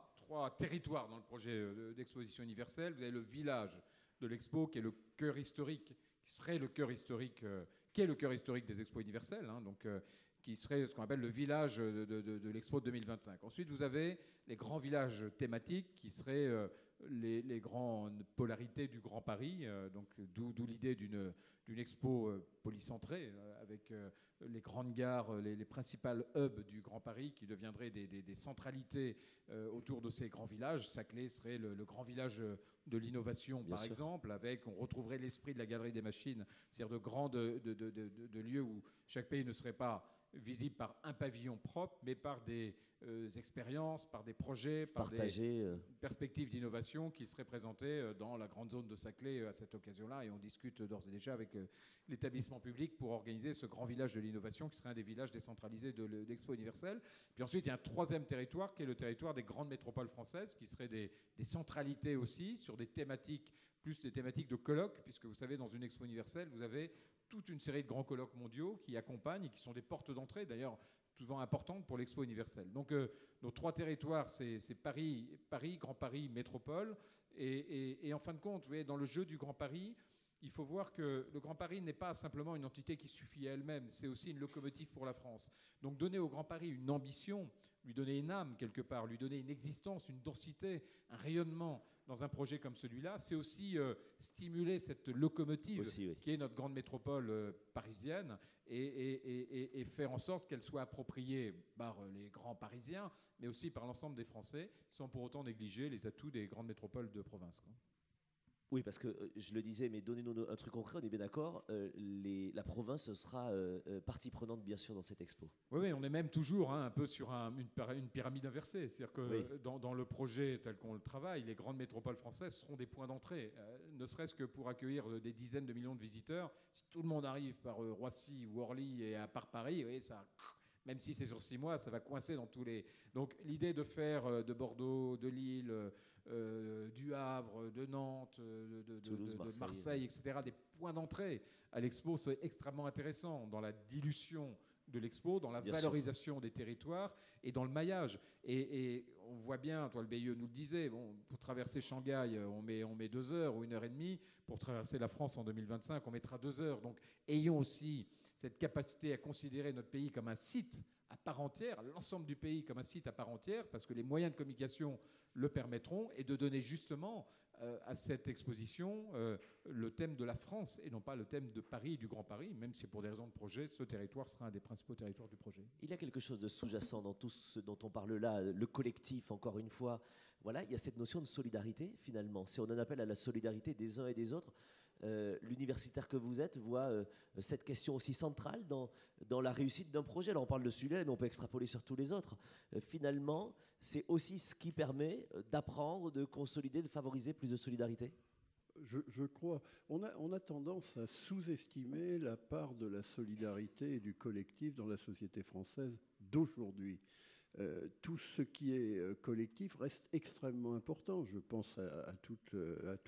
territoires dans le projet d'exposition universelle. Vous avez le village de l'expo, qui est le cœur historique, qui serait le cœur historique, qui est le cœur historique des expos universelles, hein, donc qui serait ce qu'on appelle le village de l'Expo 2025. Ensuite, vous avez les grands villages thématiques qui seraient les grandes polarités du Grand Paris, donc d'où l'idée d'une expo polycentrée avec les grandes gares, les principales hubs du Grand Paris qui deviendraient des centralités autour de ces grands villages. Saclay serait le grand village de l'innovation, par exemple, on retrouverait l'esprit de la Galerie des Machines, c'est-à-dire de lieux où chaque pays ne serait pas visible par un pavillon propre, mais par des expériences, par des projets, par des perspectives d'innovation qui seraient présentées dans la grande zone de Saclay à cette occasion-là. Et on discute d'ores et déjà avec l'établissement public pour organiser ce grand village de l'innovation qui serait un des villages décentralisés d'Expo universelle. Puis ensuite, il y a un troisième territoire qui est le territoire des grandes métropoles françaises, qui seraient des centralités aussi, sur des thématiques, plus des thématiques de colloques, puisque vous savez, dans une Expo universelle, vous avez toute une série de grands colloques mondiaux qui accompagnent et qui sont des portes d'entrée, d'ailleurs, souvent importantes pour l'Expo universelle. Donc, nos trois territoires, c'est Paris, Grand Paris, Métropole. Et en fin de compte, vous voyez, dans le jeu du Grand Paris, il faut voir que le Grand Paris n'est pas simplement une entité qui suffit à elle-même, c'est aussi une locomotive pour la France. Donc, donner au Grand Paris une ambition, lui donner une âme quelque part, lui donner une existence, une densité, un rayonnement dans un projet comme celui-là, c'est aussi stimuler cette locomotive aussi, oui, qui est notre grande métropole parisienne et faire en sorte qu'elle soit appropriée par les grands Parisiens, mais aussi par l'ensemble des Français, sans pour autant négliger les atouts des grandes métropoles de province, quoi. Oui, parce que je le disais, mais donnez-nous un truc concret, on est bien d'accord. La province sera partie prenante, bien sûr, dans cette expo. Oui, on est même toujours un peu sur une pyramide inversée. C'est-à-dire que Oui. dans le projet tel qu'on le travaille, les grandes métropoles françaises seront des points d'entrée, ne serait-ce que pour accueillir des dizaines de millions de visiteurs. Si tout le monde arrive par Roissy ou Orly et par Paris, oui, ça, même si c'est sur 6 mois, ça va coincer dans tous les... Donc l'idée de faire de Bordeaux, de Lille, du Havre, de Nantes, Toulouse, de Marseille, etc., des points d'entrée à l'expo, c'est extrêmement intéressant dans la dilution de l'expo, dans la Bien valorisation des territoires et dans le maillage. Et on voit bien, toi le BIE nous le disait, bon, pour traverser Shanghai, on met 2 heures ou 1h30. Pour traverser la France en 2025, on mettra 2 heures. Donc ayons aussi cette capacité à considérer notre pays comme un site à part entière, l'ensemble du pays comme un site à part entière, parce que les moyens de communication le permettront, et de donner justement à cette exposition le thème de la France et non pas le thème de Paris, du Grand Paris, même si pour des raisons de projet, ce territoire sera un des principaux territoires du projet. Il y a quelque chose de sous-jacent dans tout ce dont on parle là, le collectif, encore une fois. Voilà, il y a cette notion de solidarité, finalement. Si on en appelle à la solidarité des uns et des autres, l'universitaire que vous êtes voit cette question aussi centrale dans la réussite d'un projet. Alors on parle de celui-là, mais on peut extrapoler sur tous les autres. Finalement, c'est aussi ce qui permet d'apprendre, de consolider, de favoriser plus de solidarité. Je crois. On a tendance à sous-estimer la part de la solidarité et du collectif dans la société française d'aujourd'hui. Tout ce qui est collectif reste extrêmement important. Je pense à tout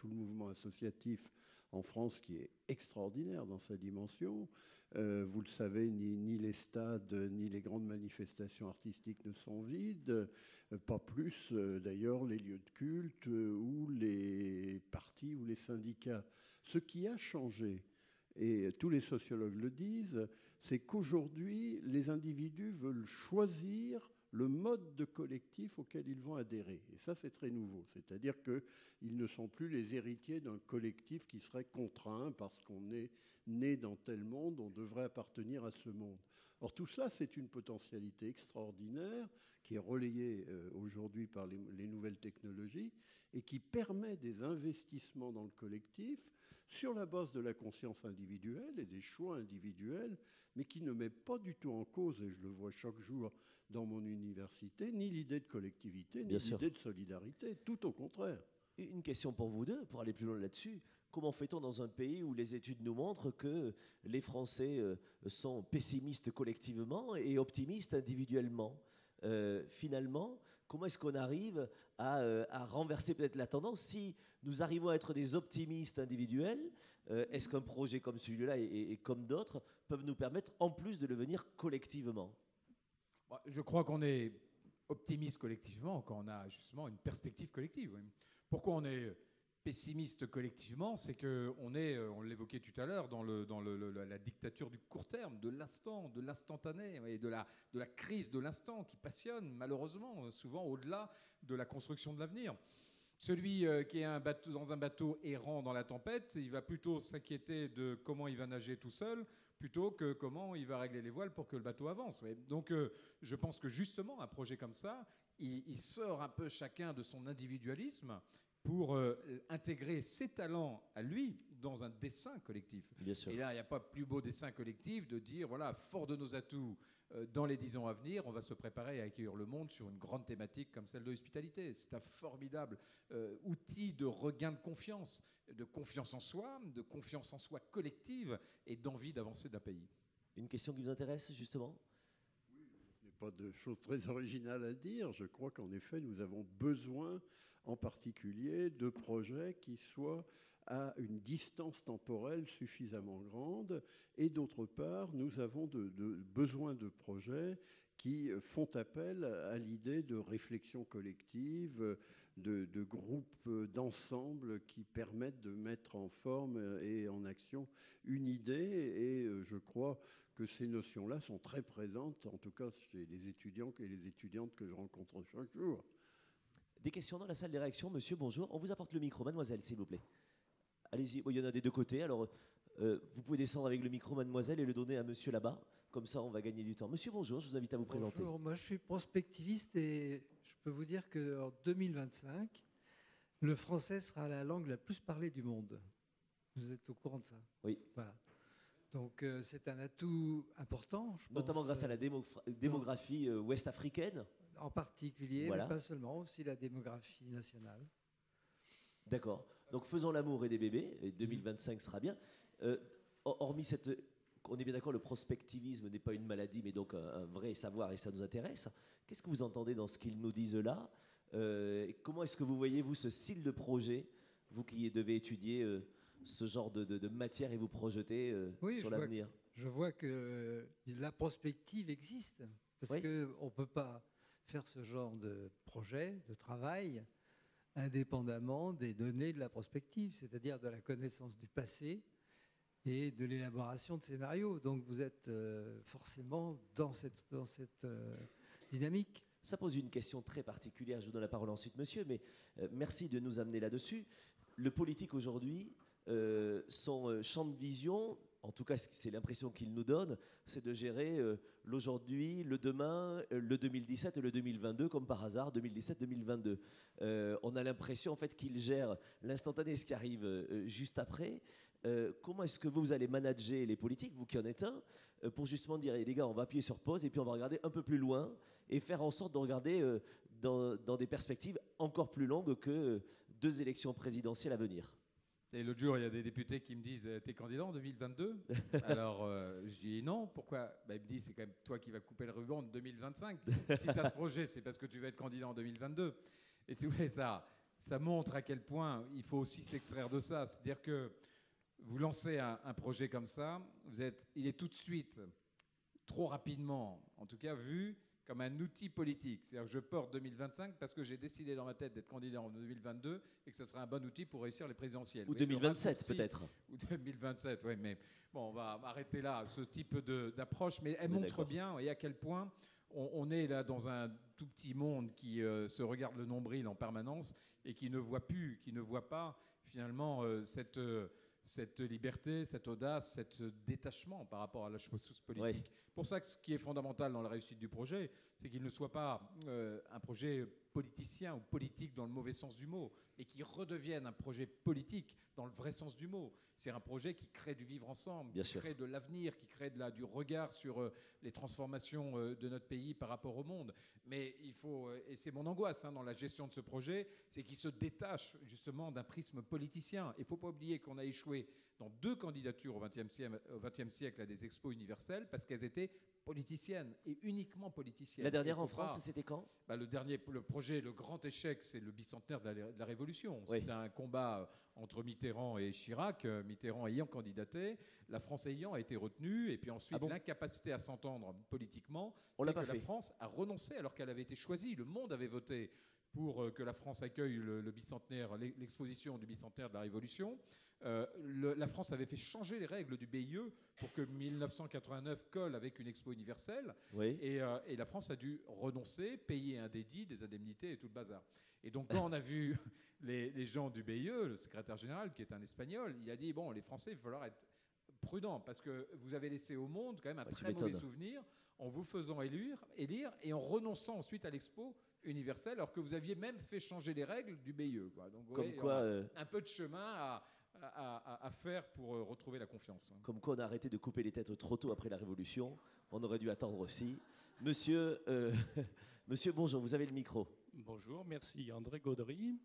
le mouvement associatif en France qui est extraordinaire dans sa dimension. Vous le savez, ni les stades, ni les grandes manifestations artistiques ne sont vides, pas plus d'ailleurs les lieux de culte ou les partis ou les syndicats. Ce qui a changé, et tous les sociologues le disent, c'est qu'aujourd'hui, les individus veulent choisir le mode de collectif auquel ils vont adhérer. Et ça, c'est très nouveau. C'est-à-dire qu'ils ne sont plus les héritiers d'un collectif qui serait contraint parce qu'on est né dans tel monde, on devrait appartenir à ce monde. Or, tout cela, c'est une potentialité extraordinaire qui est relayée aujourd'hui par les nouvelles technologies et qui permet des investissements dans le collectif sur la base de la conscience individuelle et des choix individuels, mais qui ne met pas du tout en cause, et je le vois chaque jour dans mon université, ni l'idée de collectivité, ni l'idée de solidarité, tout au contraire. Une question pour vous deux, pour aller plus loin là-dessus. Comment fait-on dans un pays où les études nous montrent que les Français sont pessimistes collectivement et optimistes individuellement ? Finalement, comment est-ce qu'on arrive à renverser peut-être la tendance? Si nous arrivons à être des optimistes individuels, est-ce qu'un projet comme celui-là et comme d'autres peuvent nous permettre en plus de le devenir collectivement? Je crois qu'on est optimiste collectivement quand on a justement une perspective collective. Oui. Pourquoi on est pessimiste collectivement? C'est qu'on est, on l'évoquait tout à l'heure, dans la dictature du court terme, de l'instant, de l'instantané, et de la crise de l'instant qui passionne malheureusement souvent au-delà de la construction de l'avenir. Celui qui est dans un bateau errant dans la tempête, il va plutôt s'inquiéter de comment il va nager tout seul plutôt que comment il va régler les voiles pour que le bateau avance. Oui. Donc je pense que justement, un projet comme ça, il sort un peu chacun de son individualisme pour intégrer ses talents à lui dans un dessin collectif. Bien sûr. Et là, il n'y a pas plus beau dessin collectif de dire, voilà, fort de nos atouts, dans les 10 ans à venir, on va se préparer à accueillir le monde sur une grande thématique comme celle de l'hospitalité. C'est un formidable outil de regain de confiance en soi collective et d'envie d'avancer d'un pays. Une question qui vous intéresse, justement ? Oui, ce n'est pas de choses très originales à dire. Je crois qu'en effet, nous avons besoin, en particulier, de projets qui soient à une distance temporelle suffisamment grande. Et d'autre part, nous avons besoin de projets qui font appel à l'idée de réflexion collective, de groupes, d'ensemble qui permettent de mettre en forme et en action une idée. Et je crois que ces notions-là sont très présentes, en tout cas chez les étudiants et les étudiantes que je rencontre chaque jour. Des questions dans la salle des réactions, monsieur, bonjour. On vous apporte le micro, mademoiselle, s'il vous plaît. Allez-y, il y en a des deux côtés, alors vous pouvez descendre avec le micro, mademoiselle, et le donner à monsieur là-bas. Comme ça, on va gagner du temps. Monsieur, bonjour, je vous invite à vous présenter. Bonjour, moi je suis prospectiviste et je peux vous dire qu'en 2025, Le français sera la langue la plus parlée du monde. Vous êtes au courant de ça? Oui. Voilà. Donc c'est un atout important, je pense. Notamment grâce à la démographie ouest-africaine. En particulier, Voilà. mais pas seulement, aussi la démographie nationale. D'accord. Donc faisons l'amour et des bébés, et 2025 sera bien. Hormis cette... On est bien d'accord, le prospectivisme n'est pas une maladie, mais donc un vrai savoir, et ça nous intéresse. Qu'est-ce que vous entendez dans ce qu'ils nous disent là? Comment est-ce que vous voyez, vous, ce style de projet, vous qui devez étudier ce genre de matière et vous projeter sur l'avenir? Je vois que la prospective existe, parce qu'on ne peut pas faire ce genre de projet, de travail, indépendamment des données de la prospective, c'est-à-dire de la connaissance du passé et de l'élaboration de scénarios. Donc vous êtes forcément dans cette dynamique. Ça pose une question très particulière. Je vous donne la parole ensuite, monsieur, mais merci de nous amener là-dessus. Le politique aujourd'hui, son champ de vision, en tout cas c'est l'impression qu'il nous donne, c'est de gérer l'aujourd'hui, le demain, le 2017 et le 2022, comme par hasard, 2017-2022. On a l'impression en fait qu'il gère l'instantané, ce qui arrive juste après. Comment est-ce que vous allez manager les politiques, vous qui en êtes un, pour justement dire, les gars, on va appuyer sur pause et puis on va regarder un peu plus loin et faire en sorte de regarder dans des perspectives encore plus longues que 2 élections présidentielles à venir? Et l'autre jour, il y a des députés qui me disent « T'es candidat en 2022 ?» Alors, je dis « Non, pourquoi ?» Il me dit « C'est quand même toi qui vas couper le ruban en 2025. Si tu as ce projet, c'est parce que tu vas être candidat en 2022. » Et si vous voulez, ça montre à quel point il faut aussi s'extraire de ça. C'est-à-dire que vous lancez un projet comme ça, il est tout de suite, trop rapidement, en tout cas vu comme un outil politique. C'est-à-dire que je porte 2025 parce que j'ai décidé dans ma tête d'être candidat en 2022 et que ce sera un bon outil pour réussir les présidentielles. Ou 2027 peut-être. Ou 2027, oui, mais bon, on va arrêter là ce type d'approche, mais elle montre bien et à quel point on est là dans un tout petit monde qui se regarde le nombril en permanence et qui ne voit pas finalement cette liberté, cette audace, ce détachement par rapport à la chose politique. Ouais. Pour ça que ce qui est fondamental dans la réussite du projet, c'est qu'il ne soit pas un projet politicien ou politique dans le mauvais sens du mot, et qu'il redevienne un projet politique dans le vrai sens du mot. C'est un projet qui crée du vivre ensemble, qui crée de l'avenir, qui crée du regard sur les transformations de notre pays par rapport au monde. Mais il faut, et c'est mon angoisse dans la gestion de ce projet, c'est qu'il se détache justement d'un prisme politicien. Il ne faut pas oublier qu'on a échoué dans 2 candidatures au XXe siècle à des expos universelles parce qu'elles étaient politiciennes et uniquement politiciennes. La dernière en France, c'était quand? Le projet, le grand échec, c'est le bicentenaire de la Révolution. Oui. C'était un combat entre Mitterrand et Chirac, Mitterrand ayant candidaté, la France ayant été retenue, et puis ensuite l'incapacité à s'entendre politiquement fait que la France a renoncé alors qu'elle avait été choisie. Le monde avait voté pour que la France accueille le bicentenaire, l'exposition du bicentenaire de la Révolution. La France avait fait changer les règles du BIE pour que 1989 colle avec une expo universelle. Oui. Et la France a dû renoncer, payer un dédit, des indemnités et tout le bazar. Et donc quand on a vu les gens du BIE, le secrétaire général qui est un Espagnol, il a dit, bon, les Français, il va falloir être prudents parce que vous avez laissé au monde quand même un très mauvais souvenir en vous faisant élire et en renonçant ensuite à l'expo universelle alors que vous aviez même fait changer les règles du BIE. Quoi. Donc vous voyez, un peu de chemin à faire pour retrouver la confiance. Comme quoi on a arrêté de couper les têtes trop tôt après la Révolution. On aurait dû attendre aussi. Monsieur, monsieur, bonjour, vous avez le micro. Bonjour, merci. André Gaudry.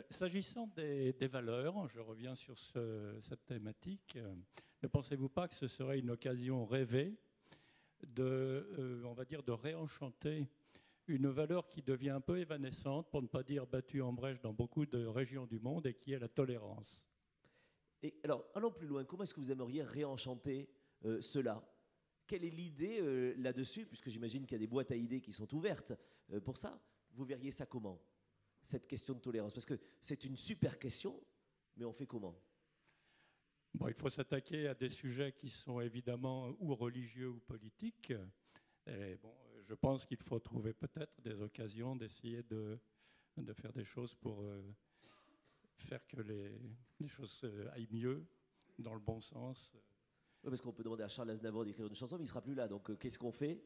S'agissant des valeurs, je reviens sur cette thématique. Ne pensez-vous pas que ce serait une occasion rêvée on va dire, de réenchanter une valeur qui devient un peu évanescente, pour ne pas dire battue en brèche dans beaucoup de régions du monde, et qui est la tolérance? Et alors, allons plus loin. Comment est-ce que vous aimeriez réenchanter cela? Quelle est l'idée là-dessus? Puisque j'imagine qu'il y a des boîtes à idées qui sont ouvertes pour ça. Vous verriez ça comment, cette question de tolérance? Parce que c'est une super question, mais on fait comment? Bon, il faut s'attaquer à des sujets qui sont évidemment ou religieux ou politiques. Et bon, je pense qu'il faut trouver peut-être des occasions d'essayer de faire des choses pour faire que les choses aillent mieux, dans le bon sens. Oui, parce qu'on peut demander à Charles Aznavour d'écrire une chanson, mais il ne sera plus là. Donc, qu'est-ce qu'on fait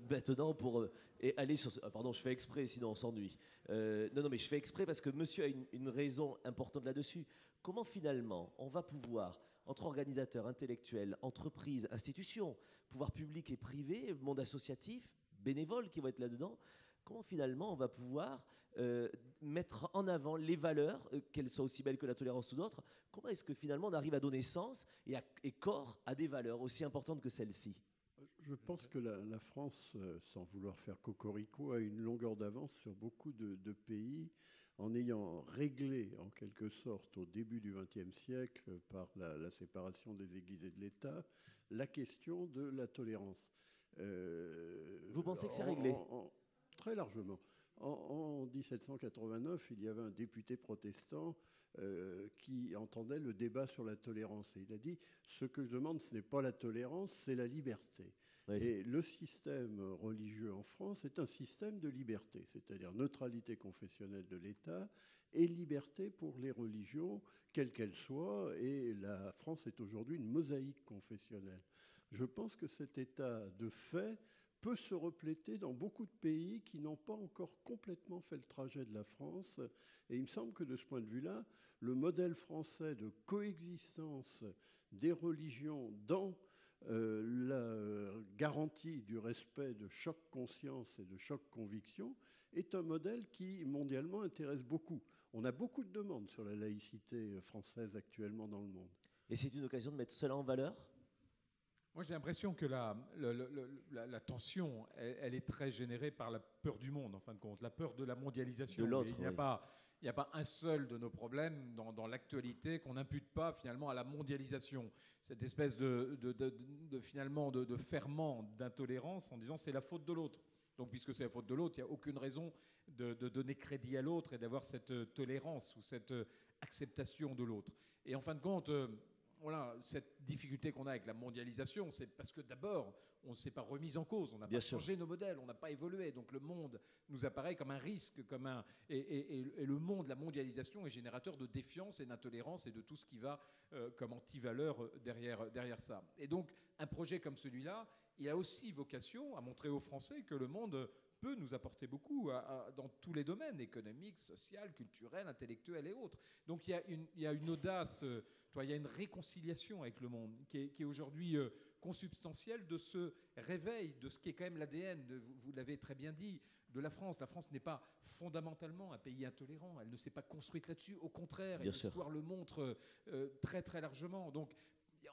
maintenant pour aller sur... pardon, je fais exprès, sinon on s'ennuie. Non, mais je fais exprès parce que monsieur a une raison importante là-dessus. Comment finalement on va pouvoir, entre organisateurs, intellectuels, entreprises, institutions, pouvoir public et privé, monde associatif, bénévoles qui vont être là-dedans, comment finalement on va pouvoir mettre en avant les valeurs, qu'elles soient aussi belles que la tolérance ou d'autres? Comment est-ce que finalement on arrive à donner sens et corps à des valeurs aussi importantes que celles-ci? Je pense que la France, sans vouloir faire cocorico, a une longueur d'avance sur beaucoup de pays en ayant réglé en quelque sorte au début du XXe siècle, par la séparation des églises et de l'État, la question de la tolérance. Vous pensez que c'est réglé? Très largement. En 1789, il y avait un député protestant qui entendait le débat sur la tolérance. Et il a dit, ce que je demande, ce n'est pas la tolérance, c'est la liberté. Oui. Et le système religieux en France est un système de liberté, c'est-à-dire neutralité confessionnelle de l'État et liberté pour les religions, quelles qu'elles soient. Et la France est aujourd'hui une mosaïque confessionnelle. Je pense que cet état de fait peut se refléter dans beaucoup de pays qui n'ont pas encore complètement fait le trajet de la France. Et il me semble que de ce point de vue-là, le modèle français de coexistence des religions dans la garantie du respect de chaque conscience et de chaque conviction est un modèle qui, mondialement, intéresse beaucoup. On a beaucoup de demandes sur la laïcité française actuellement dans le monde. Et c'est une occasion de mettre cela en valeur ? Moi, j'ai l'impression que la tension, elle est très générée par la peur du monde, en fin de compte, la peur de la mondialisation. De l'autre, il n'y a pas un seul de nos problèmes dans l'actualité qu'on n'impute pas finalement à la mondialisation. Cette espèce finalement de ferment d'intolérance en disant c'est la faute de l'autre. Donc, puisque c'est la faute de l'autre, il n'y a aucune raison de donner crédit à l'autre et d'avoir cette tolérance ou cette acceptation de l'autre. Et en fin de compte, voilà, cette difficulté qu'on a avec la mondialisation, c'est parce que d'abord, on ne s'est pas remis en cause, on n'a pas changé nos modèles, on n'a pas évolué. Donc le monde nous apparaît comme un risque, et le monde, la mondialisation est générateur de défiance et d'intolérance et de tout ce qui va comme antivaleur derrière ça. Et donc un projet comme celui-là, il a aussi vocation à montrer aux Français que le monde peut nous apporter beaucoup dans tous les domaines, économiques, social, culturel, intellectuel et autres. Donc il y a une audace, il y a une réconciliation avec le monde qui est aujourd'hui consubstantielle de ce réveil, de ce qui est quand même l'ADN, vous l'avez très bien dit, de la France. La France n'est pas fondamentalement un pays intolérant, elle ne s'est pas construite là-dessus, au contraire, et l'histoire le montre très très largement. Donc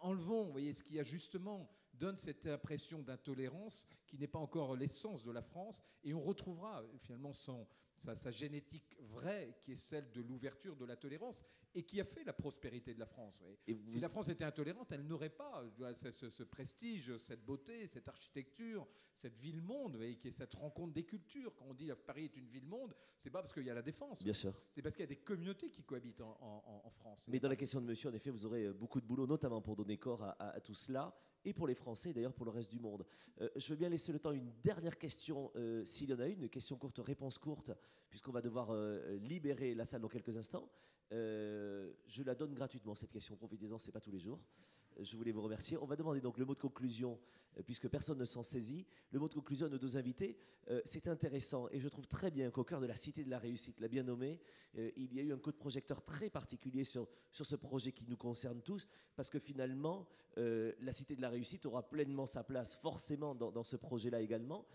enlevons, vous voyez, ce qui a justement donne cette impression d'intolérance qui n'est pas encore l'essence de la France, et on retrouvera finalement sa génétique vraie, qui est celle de l'ouverture, de la tolérance, et qui a fait la prospérité de la France. Si la France était intolérante, elle n'aurait pas ce prestige, cette beauté, cette architecture, cette ville-monde, qui est cette rencontre des cultures. Quand on dit que Paris est une ville-monde, c'est pas parce qu'il y a la Défense. Bien sûr. C'est parce qu'il y a des communautés qui cohabitent en France. Mais dans la question de monsieur, en effet, vous aurez beaucoup de boulot, notamment pour donner corps à tout cela, et pour les Français, et d'ailleurs pour le reste du monde. Je veux bien laisser le temps à une dernière question, s'il y en a une question courte, réponse courte, puisqu'on va devoir libérer la salle dans quelques instants. Je la donne gratuitement, cette question, profitez-en, c'est pas tous les jours. Je voulais vous remercier. On va demander donc le mot de conclusion, puisque personne ne s'en saisit. Le mot de conclusion à nos deux invités. C'est intéressant, et je trouve très bien qu'au cœur de la Cité de la Réussite, l'a bien nommé, il y a eu un coup de projecteur très particulier sur ce projet qui nous concerne tous, parce que finalement, la Cité de la Réussite aura pleinement sa place, forcément, dans ce projet-là également.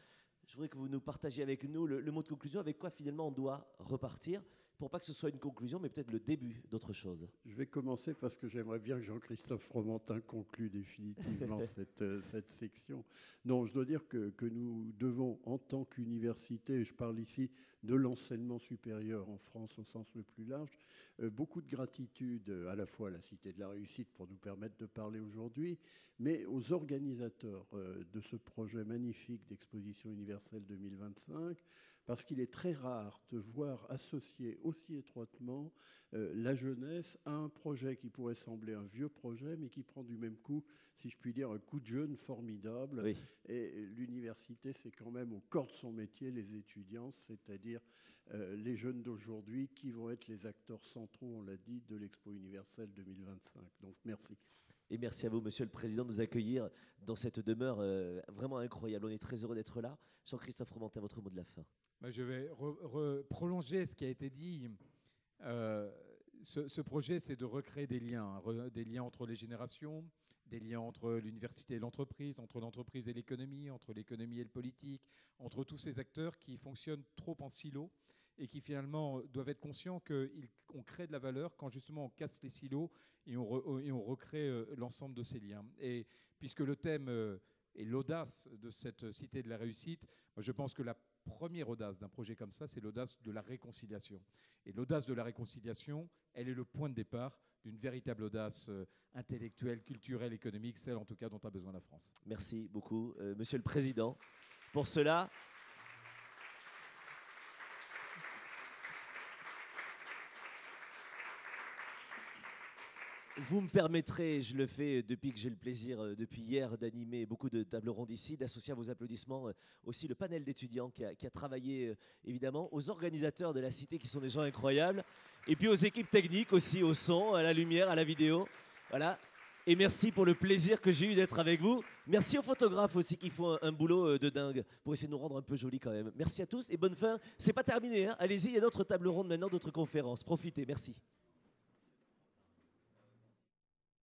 Je voudrais que vous nous partagiez avec nous le mot de conclusion, avec quoi finalement on doit repartir, pour pas que ce soit une conclusion, mais peut-être le début d'autre chose. Je vais commencer parce que j'aimerais bien que Jean-Christophe Fromentin conclue définitivement cette section. Non, je dois dire que nous devons, en tant qu'université, et je parle ici de l'enseignement supérieur en France au sens le plus large, beaucoup de gratitude à la fois à la Cité de la Réussite pour nous permettre de parler aujourd'hui, mais aux organisateurs de ce projet magnifique d'Exposition universelle 2025, parce qu'il est très rare de voir associer aussi étroitement la jeunesse à un projet qui pourrait sembler un vieux projet, mais qui prend du même coup, si je puis dire, un coup de jeune formidable. Oui. Et l'université, c'est quand même au corps de son métier les étudiants, c'est-à-dire les jeunes d'aujourd'hui qui vont être les acteurs centraux, on l'a dit, de l'Expo universelle 2025. Donc merci. Et merci à vous, Monsieur le Président, de nous accueillir dans cette demeure vraiment incroyable. On est très heureux d'être là. Jean-Christophe Fromentin, votre mot de la fin. Je vais prolonger ce qui a été dit. Ce projet, c'est de recréer des liens entre les générations, des liens entre l'université et l'entreprise, entre l'entreprise et l'économie, entre l'économie et le politique, entre tous ces acteurs qui fonctionnent trop en silo et qui finalement doivent être conscients qu'on crée de la valeur quand justement on casse les silos et on recrée l'ensemble de ces liens. Et puisque le thème est l'audace de cette cité de la réussite, je pense que la première audace d'un projet comme ça, c'est l'audace de la réconciliation. Et l'audace de la réconciliation, elle est le point de départ d'une véritable audace intellectuelle, culturelle, économique, celle en tout cas dont a besoin la France. Merci beaucoup, Monsieur le Président, pour cela. Vous me permettrez, je le fais depuis que j'ai le plaisir, depuis hier, d'animer beaucoup de tables rondes ici, d'associer à vos applaudissements aussi le panel d'étudiants qui a travaillé évidemment, aux organisateurs de la cité qui sont des gens incroyables, et puis aux équipes techniques aussi, au son, à la lumière, à la vidéo. Voilà. Et merci pour le plaisir que j'ai eu d'être avec vous. Merci aux photographes aussi qui font un boulot de dingue pour essayer de nous rendre un peu jolis quand même. Merci à tous et bonne fin. C'est pas terminé, hein. Allez-y, il y a d'autres tables rondes maintenant, d'autres conférences. Profitez, merci.